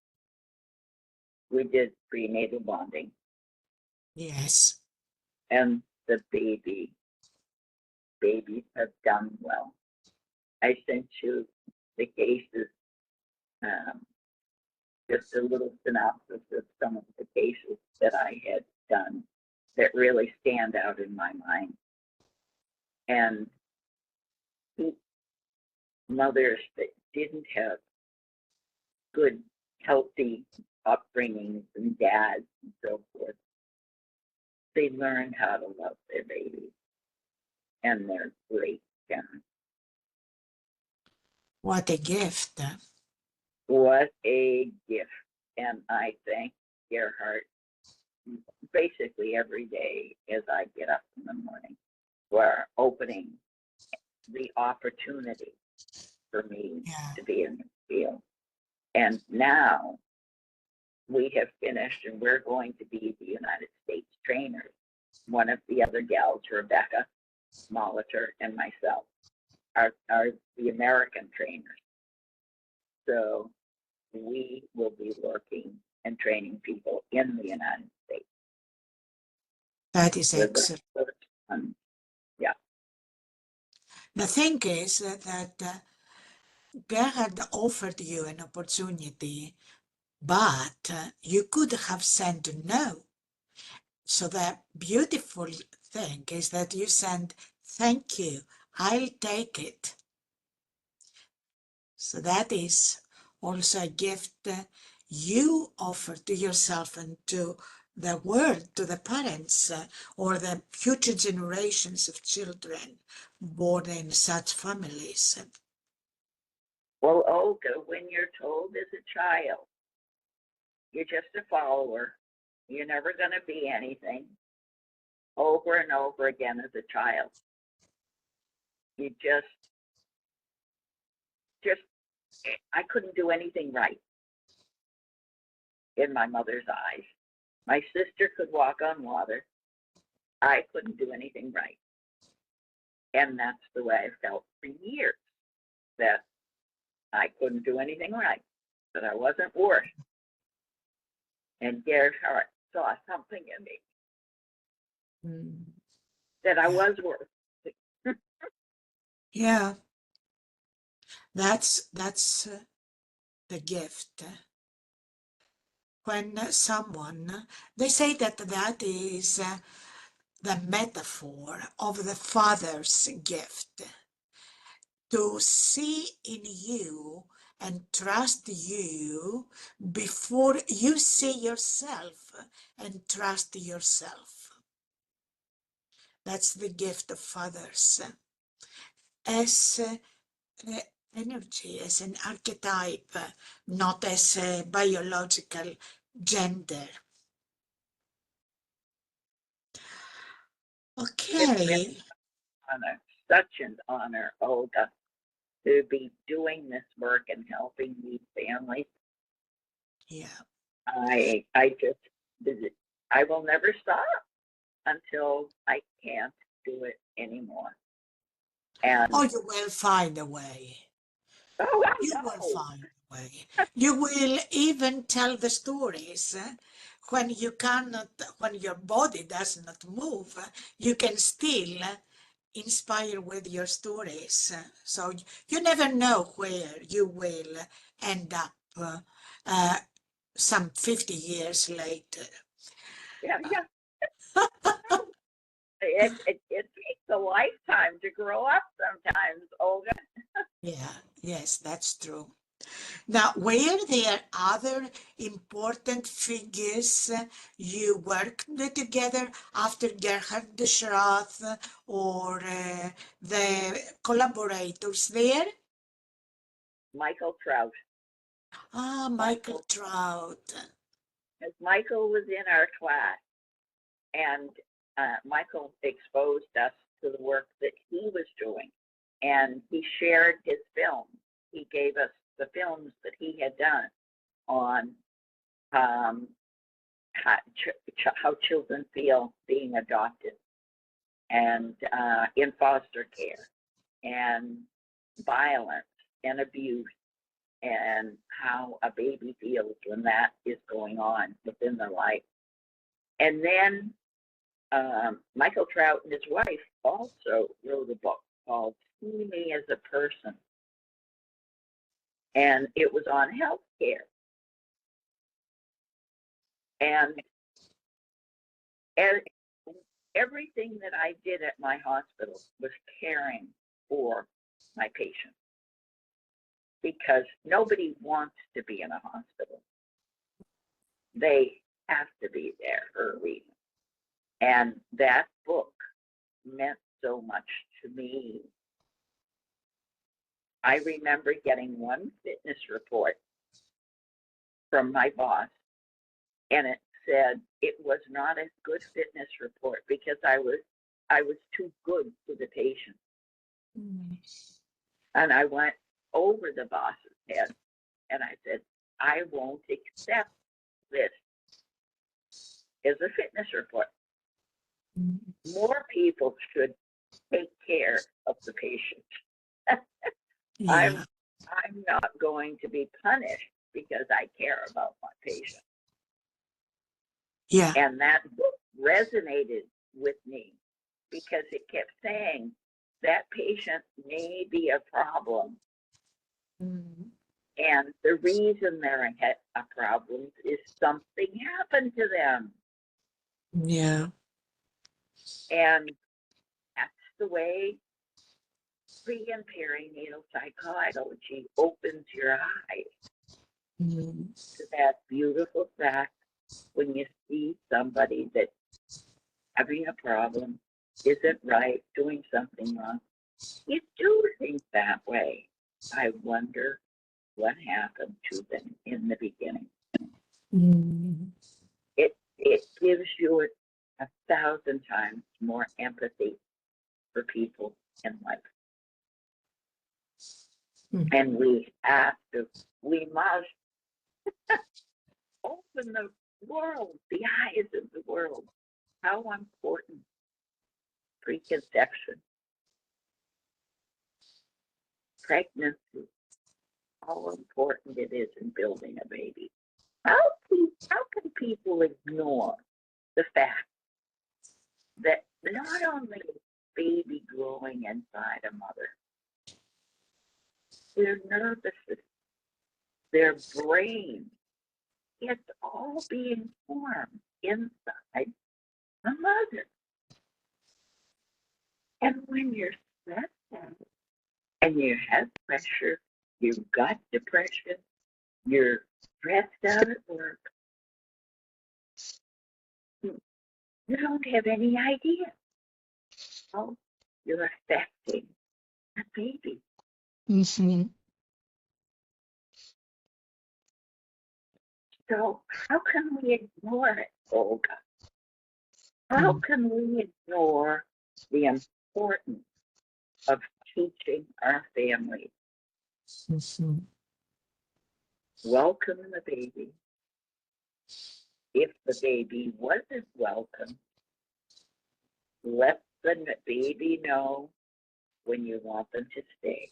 Speaker 2: we did prenatal bonding.
Speaker 1: Yes.
Speaker 2: And the babies have done well. I sent you the cases, just a little synopsis of some of the cases that I had done that really stand out in my mind. And mothers that didn't have good, healthy upbringings and dads and so forth, they learned how to love their babies, and they're great parents.
Speaker 1: What a gift.
Speaker 2: What a gift. And I thank Gerhard basically every day as I get up in the morning for opening the opportunity for me to be in the field. And now we have finished and we're going to be the United States trainers. One of the other gals, Rebecca Molitor, and myself are the American trainers. So we will be working and training people in the United States.
Speaker 1: That is excellent.
Speaker 2: Yeah.
Speaker 1: The thing is that Gerhard offered you an opportunity, but you could have said no. So the beautiful thing is that you said, thank you, I'll take it. So that is also a gift you offer to yourself and to the word to the parents or the future generations of children born in such families?
Speaker 2: Well, Olga, when you're told as a child, you're just a follower, you're never going to be anything, over and over again as a child, you just, I couldn't do anything right in my mother's eyes. My sister could walk on water. I couldn't do anything right. And that's the way I felt for years, that I couldn't do anything right, that I wasn't worth. And Gerhard saw something in me
Speaker 1: Mm.
Speaker 2: that I
Speaker 1: Yeah.
Speaker 2: was worth.
Speaker 1: Yeah, that's the gift. When someone, they say that that is the metaphor of the Father's gift, to see in you and trust you before you see yourself and trust yourself. That's the gift of fathers as energy, as an archetype, not as a biological gender.
Speaker 2: It's been
Speaker 1: Okay.
Speaker 2: an honor, such an honor, Olga, to be doing this work and helping these families.
Speaker 1: Yeah.
Speaker 2: I just, I will never stop until I can't do it anymore. And
Speaker 1: Oh, you will find a way.
Speaker 2: oh, I
Speaker 1: You will
Speaker 2: know.
Speaker 1: find a way. You will even tell the stories. When you cannot, when your body does not move, you can still inspire with your stories. So you never know where you will end up uh, some 50 years later.
Speaker 2: Yeah, yeah. It takes a lifetime to grow up sometimes, Olga.
Speaker 1: Yeah, yes, that's true. Now, were there other important figures you worked together after Gerhard de Schroth or the collaborators there?
Speaker 2: Michael Trout.
Speaker 1: Ah, Michael
Speaker 2: Michael,
Speaker 1: Trout.
Speaker 2: as Michael was in our class, and Michael exposed us to the work that he was doing, and he shared his films. He gave us the films that he had done on um, how children feel being adopted and in foster care, and violence and abuse, and how a baby feels when that is going on within their life. And then Michael Trout and his wife also wrote a book called See Me as a Person, and it was on healthcare. And everything that I did at my hospital was caring for my patients, because nobody wants to be in a hospital. They have to be there for a reason. And that book meant so much to me. I remember getting one fitness report from my boss, and it said it was not a good fitness report because I was too good for the patient.
Speaker 1: Mm.
Speaker 2: And I went over the boss's head and I said, I won't accept this as a fitness report.
Speaker 1: Mm.
Speaker 2: More people should take care of the patient.
Speaker 1: Yeah,
Speaker 2: I'm not going to be punished because I care about my patient.
Speaker 1: yeah,
Speaker 2: And that book resonated with me because it kept saying that patient may be a problem.
Speaker 1: mm.
Speaker 2: And the reason they're a problem is something happened to them.
Speaker 1: Yeah,
Speaker 2: And that's the way pre and perinatal psychology opens your eyes
Speaker 1: mm.
Speaker 2: to that beautiful fact when you see somebody that's having a problem, isn't right, doing something wrong, you do think that way. I wonder what happened to them in the beginning.
Speaker 1: Mm.
Speaker 2: It gives you 1,000 times more empathy for people in life.
Speaker 1: Mm.
Speaker 2: And we must open the world, the eyes of the world. How important preconception, pregnancy, how important it is in building a baby. How can people ignore the fact that not only is baby growing inside a mother, their nervous system, their brain, it's all being formed inside the mother. And when you're stressed out and you have pressure, you've got depression, you're stressed out at work, you don't have any idea how you're affecting the baby.
Speaker 1: Mhm.
Speaker 2: So how can we ignore it, Olga? How
Speaker 1: Mm.
Speaker 2: can we ignore the importance of teaching our families?
Speaker 1: Mhm.
Speaker 2: Welcome the baby. If the baby wasn't welcome, let the baby know when you want them to stay.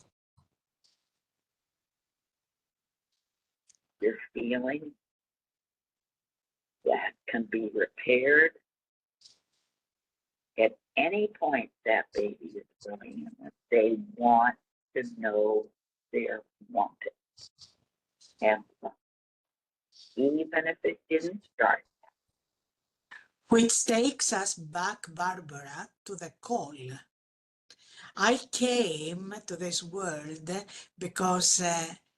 Speaker 2: This feeling that can be repaired at any point that baby is growing in. They want to know they're wanted. And even if it didn't start,
Speaker 1: Which takes us back, Barbara, to the call. I came to this world because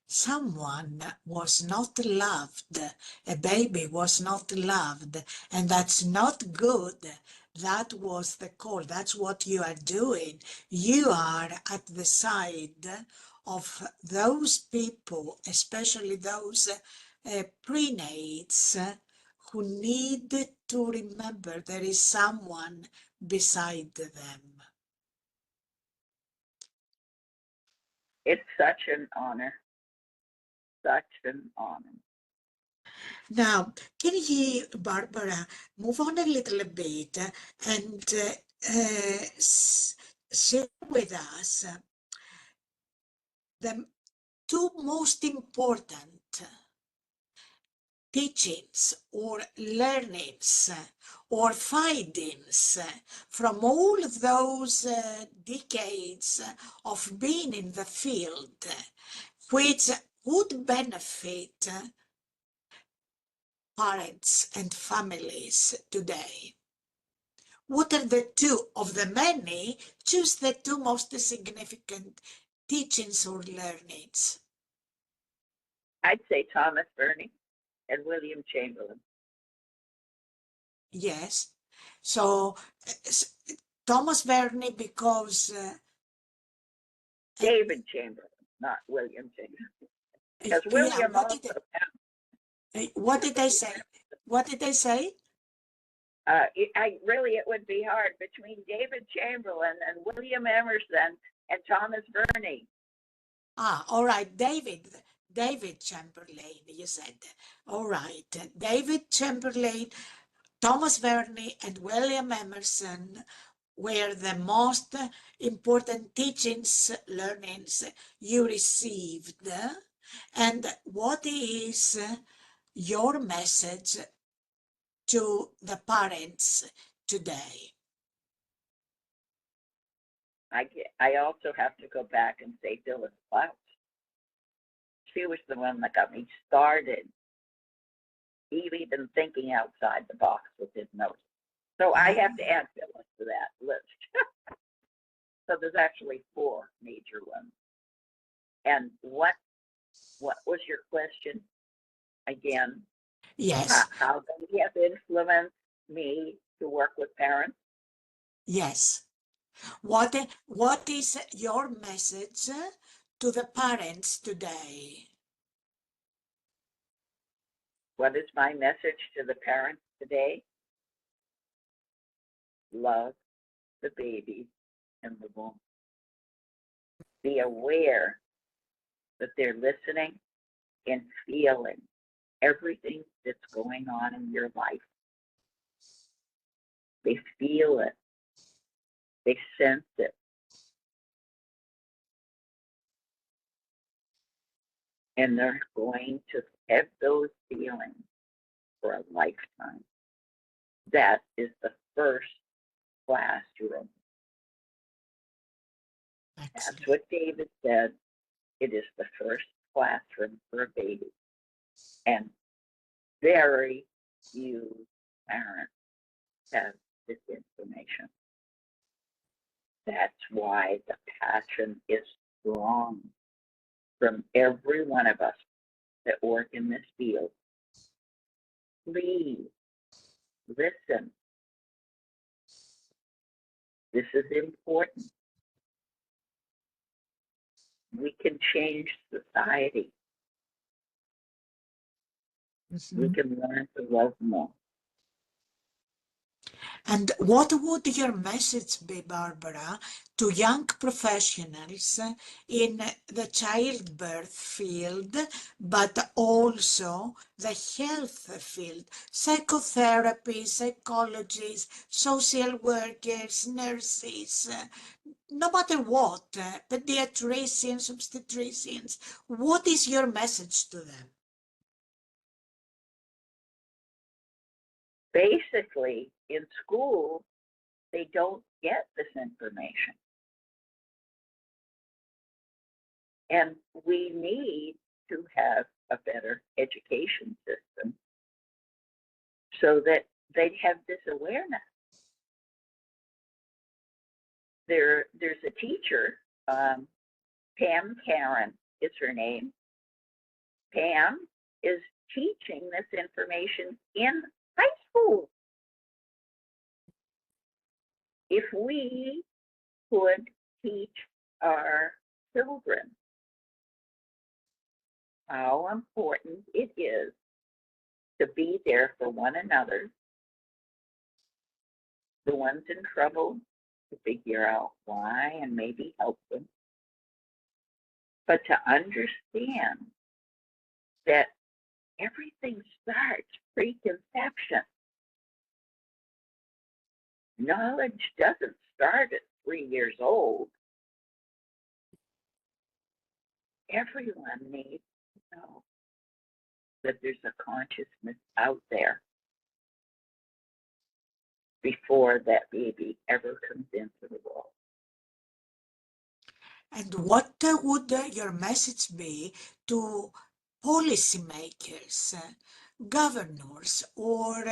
Speaker 1: someone was not loved, a baby was not loved, and that's not good. That was the call. That's what you are doing. You are at the side of those people, especially those prenates who need to remember there is someone beside them.
Speaker 2: it's such an honor, such an honor.
Speaker 1: Now, can you, Barbara, move on a little bit and share with us the two most important teachings or learnings or findings from all those decades of being in the field, which would benefit parents and families today? What are the two of the many? Choose the two most significant teachings or learnings.
Speaker 2: I'd say Thomas Burney and William Chamberlain.
Speaker 1: Yes. So Thomas Verne, because
Speaker 2: David Chamberlain, not William Chamberlain. Because
Speaker 1: yeah,
Speaker 2: William also,
Speaker 1: what did they say? What did they say?
Speaker 2: it would be hard between David Chamberlain and William Emerson and Thomas Burney.
Speaker 1: Ah, all right, David Chamberlain, you said. All right, David Chamberlain, Thomas Verne, and William Emerson were the most important teachings, learnings you received. And what is your message to the parents today?
Speaker 2: I also have to go back and say Phyllis Klaus. She was the one that got me started, even thinking outside the box with hypnosis. So I have to add Phyllis to that list. So there's actually 4 major ones. And what was your question again?
Speaker 1: Yes,
Speaker 2: how they have influenced me to work with parents.
Speaker 1: yes. What is your message to the parents today?
Speaker 2: What is my message to the parents today? Love the baby in the womb. Be aware that they're listening and feeling everything that's going on in your life. They feel it, they sense it. And they're going to have those feelings for a lifetime. That is the first classroom. That's
Speaker 1: Excellent.
Speaker 2: what David said. It is the first classroom for a baby. And very few parents have this information. That's why the passion is strong from every one of us that work in this field. Please listen. This is important. We can change society. We
Speaker 1: Mhm.
Speaker 2: can learn to love more.
Speaker 1: And what would your message be, Barbara, to young professionals in the childbirth field, but also the health field, psychotherapy, psychologists, social workers, nurses, no matter what, pediatricians, obstetricians, what is your message to them?
Speaker 2: Basically, in school, they don't get this information. And we need to have a better education system so that they have this awareness. There's a teacher, Pam Karen is her name. Pam is teaching this information in high school. If we could teach our children how important it is to be there for one another, the ones in trouble, to figure out why and maybe help them, but to understand that everything starts pre-conception. Knowledge doesn't start at 3 years old. Everyone needs to know that there's a consciousness out there before that baby ever comes into the world.
Speaker 1: And what would your message be to policymakers, governors, or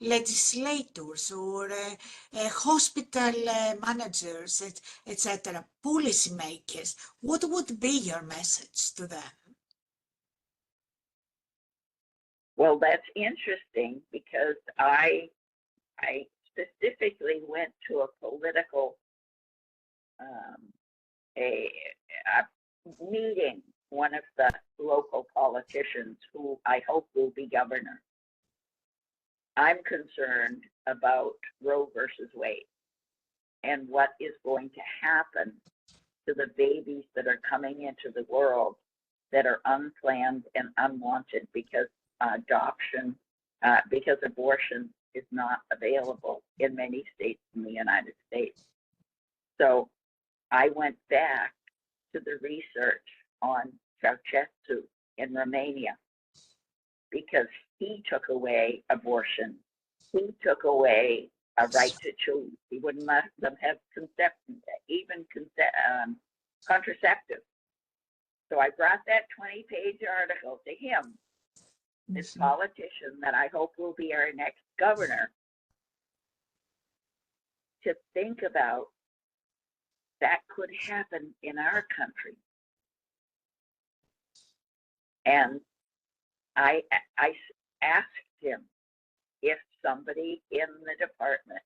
Speaker 1: legislators, or hospital managers, etc., policymakers? What would be your message to them?
Speaker 2: Well, that's interesting because I specifically went to a political um, a meeting, one of the local politicians who I hope will be governor. I'm concerned about Roe versus Wade and what is going to happen to the babies that are coming into the world that are unplanned and unwanted because adoption, because abortion is not available in many states in the United States. So I went back to the research on Ceausescu in Romania because he took away abortion. He took away a right to choose. He wouldn't let them have even contraceptive. So I brought that 20-page article to him, this politician that I hope will be our next governor, to think about that could happen in our country. And I asked him if somebody in the department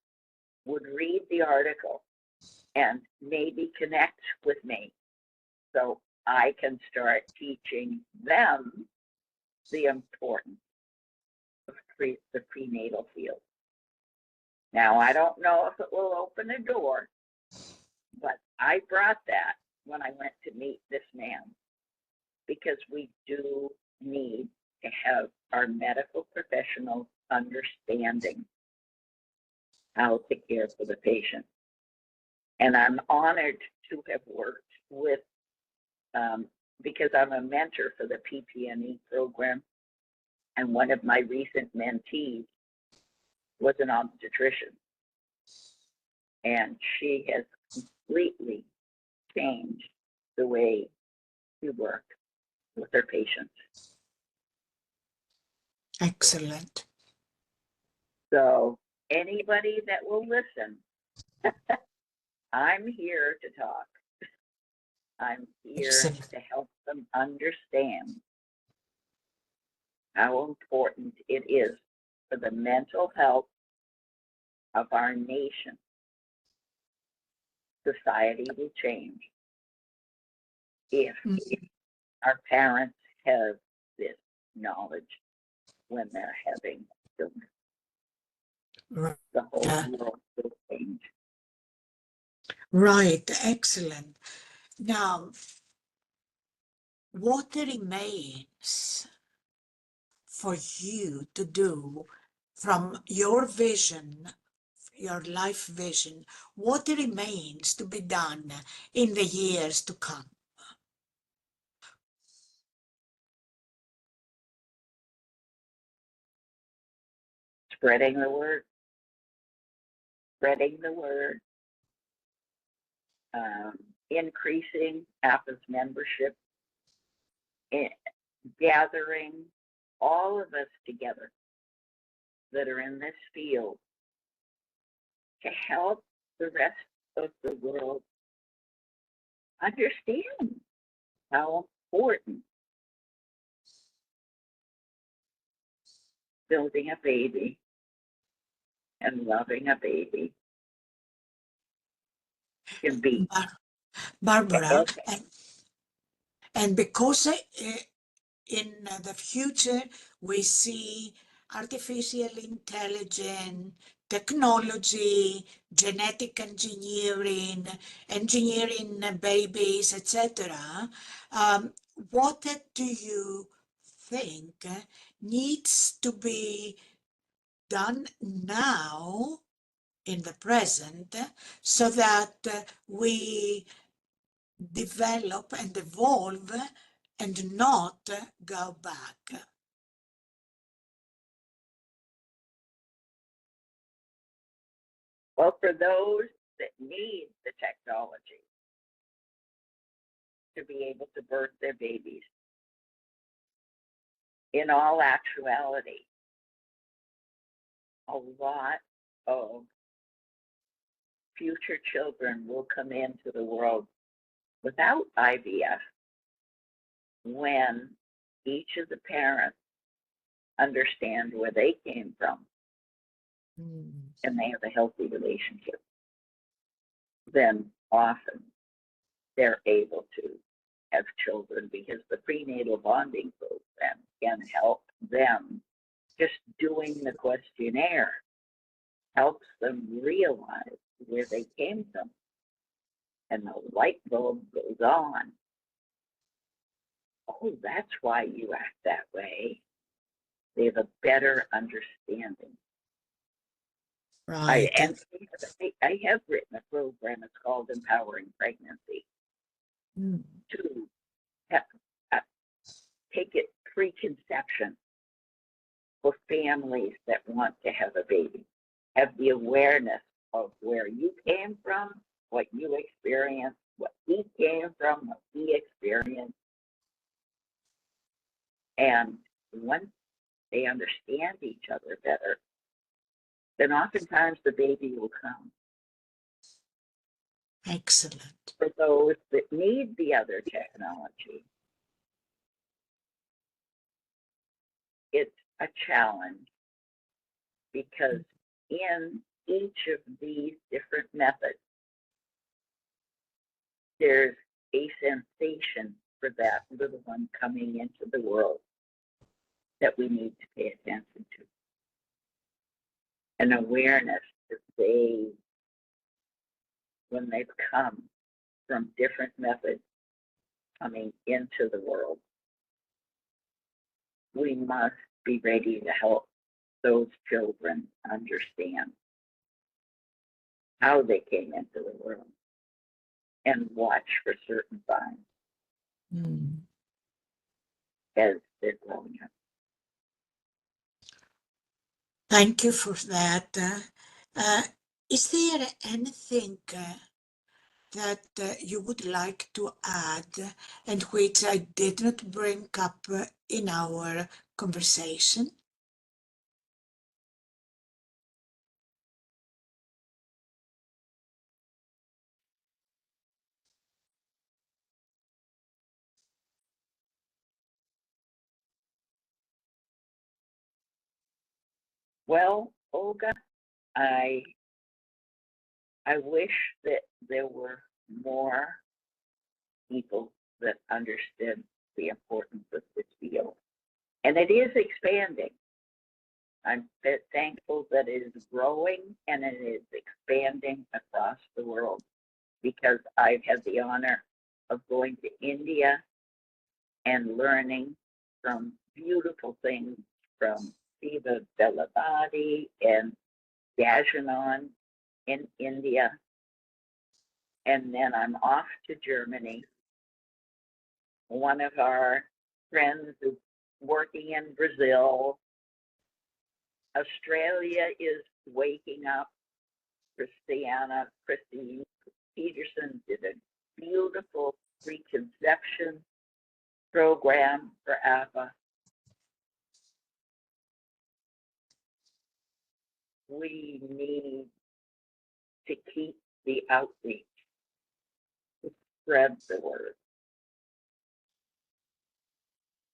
Speaker 2: would read the article and maybe connect with me so I can start teaching them the importance of the prenatal field. Now, I don't know if it will open a door, but I brought that when I went to meet this man, because we do need to have our medical professionals understanding how to care for the patient. And I'm honored to have worked with, because I'm a mentor for the PPNE program, and one of my recent mentees was an obstetrician. And she has completely changed the way we work with her patients.
Speaker 1: Excellent.
Speaker 2: So anybody that will listen, I'm here to talk. I'm here
Speaker 1: Excellent.
Speaker 2: to help them understand how important it is for the mental health of our nation. Society will change if our parents have this knowledge when they're having children.
Speaker 1: Right.
Speaker 2: The whole world will change.
Speaker 1: Right. Excellent. Now, what remains for you to do from your vision, your life vision? What remains to be done in the years to come?
Speaker 2: Spreading the word, increasing APA's membership, gathering all of us together that are in this field to help the rest of the world understand how important building a baby and loving a baby can be.
Speaker 1: Barbara,
Speaker 2: Okay.
Speaker 1: and because in the future we see artificial intelligence, technology, genetic engineering, engineering babies, etc. What do you think needs to be done now in the present so that we develop and evolve and not go back?
Speaker 2: Well, for those that need the technology to be able to birth their babies, in all actuality, a lot of future children will come into the world without IVF when each of the parents understand where they came from and they have a healthy relationship. Then often they're able to have children because the prenatal bonding program can help them. Just doing the questionnaire helps them realize where they came from, and the light bulb goes on. Oh, that's why you act that way. They have a better understanding.
Speaker 1: Right.
Speaker 2: I have written a program, it's called Empowering Pregnancy, to take it preconception for families that want to have a baby. Have the awareness of where you came from, what you experienced, what he came from, what he experienced. And once they understand each other better, then oftentimes the baby will come.
Speaker 1: Excellent.
Speaker 2: For those that need the other technology, it's a challenge because in each of these different methods, there's a sensation for that little one coming into the world that we need to pay attention to. An awareness that they, when they've come from different methods coming into the world, we must be ready to help those children understand how they came into the world and watch for certain signs as they're growing up.
Speaker 1: Thank you for that. Is there anything that you would like to add and which I did not bring up in our conversation?
Speaker 2: Well, Olga, I wish that there were more people that understood the importance of this field. And it is expanding. I'm thankful that it is growing and it is expanding across the world because I've had the honor of going to India and learning from beautiful things from Siva Belabadi and Gajanon in India. And then I'm off to Germany. One of our friends is working in Brazil. Australia is waking up. Christine Peterson did a beautiful preconception program for APA. We need to keep the outreach, to spread the word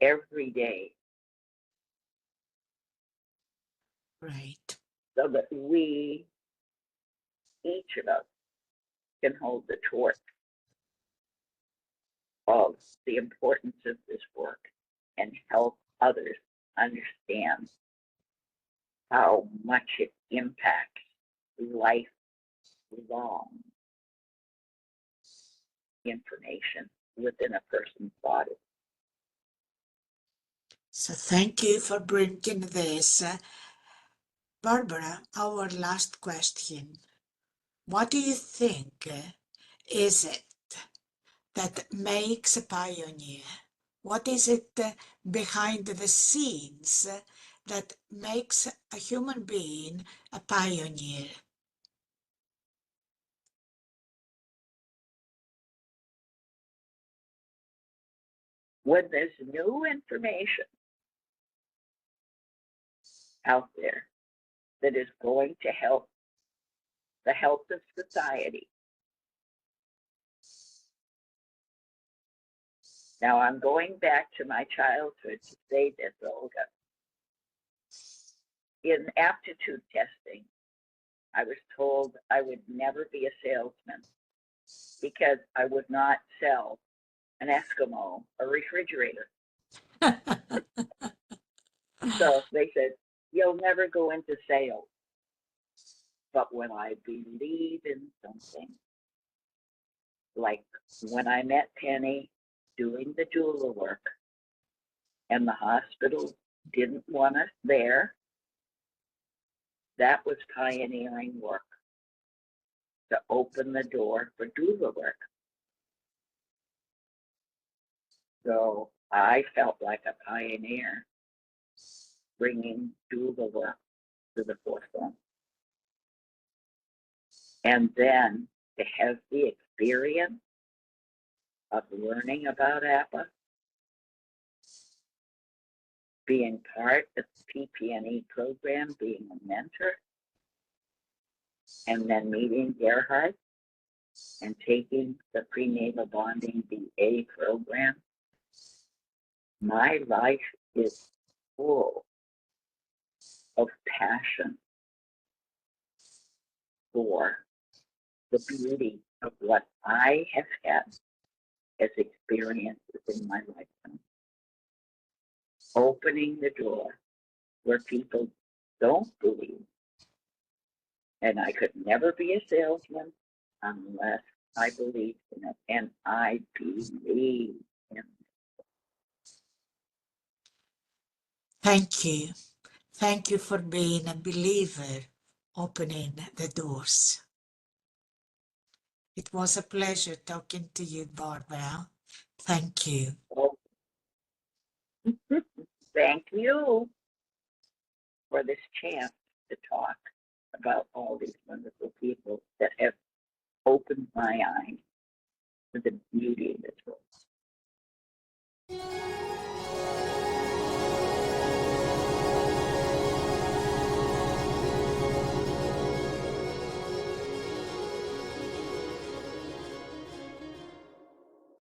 Speaker 2: every day.
Speaker 1: Right.
Speaker 2: So that we, each of us, can hold the torch of the importance of this work and help others understand how much it impacts lifelong information within a person's body.
Speaker 1: So thank you for bringing this. Barbara, our last question. What do you think is it that makes a pioneer? What is it behind the scenes that makes a human being a pioneer?
Speaker 2: When there's new information out there that is going to help the health of society. Now I'm going back to my childhood to say this, Olga. In aptitude testing, I was told I would never be a salesman because I would not sell an Eskimo a refrigerator. So they said, you'll never go into sales. But when I believe in something, like when I met Penny doing the doula work and the hospital didn't want us there, that was pioneering work to open the door for doula work. So I felt like a pioneer bringing doula work to the forefront. And then to have the experience of learning about APA, being part of the PPNE program, being a mentor, and then meeting Gerhard and taking the prenatal bonding BA program. My life is full of passion for the beauty of what I have had as experiences in my lifetime. Opening the door where people don't believe. And I could never be a salesman unless I believed in it. And I believe in it.
Speaker 1: Thank you. Thank you for being a believer, opening the doors. It was a pleasure talking to you, Barbara. Thank you.
Speaker 2: Oh, thank you for this chance to talk about all these wonderful people that have opened my eyes to the beauty of this world.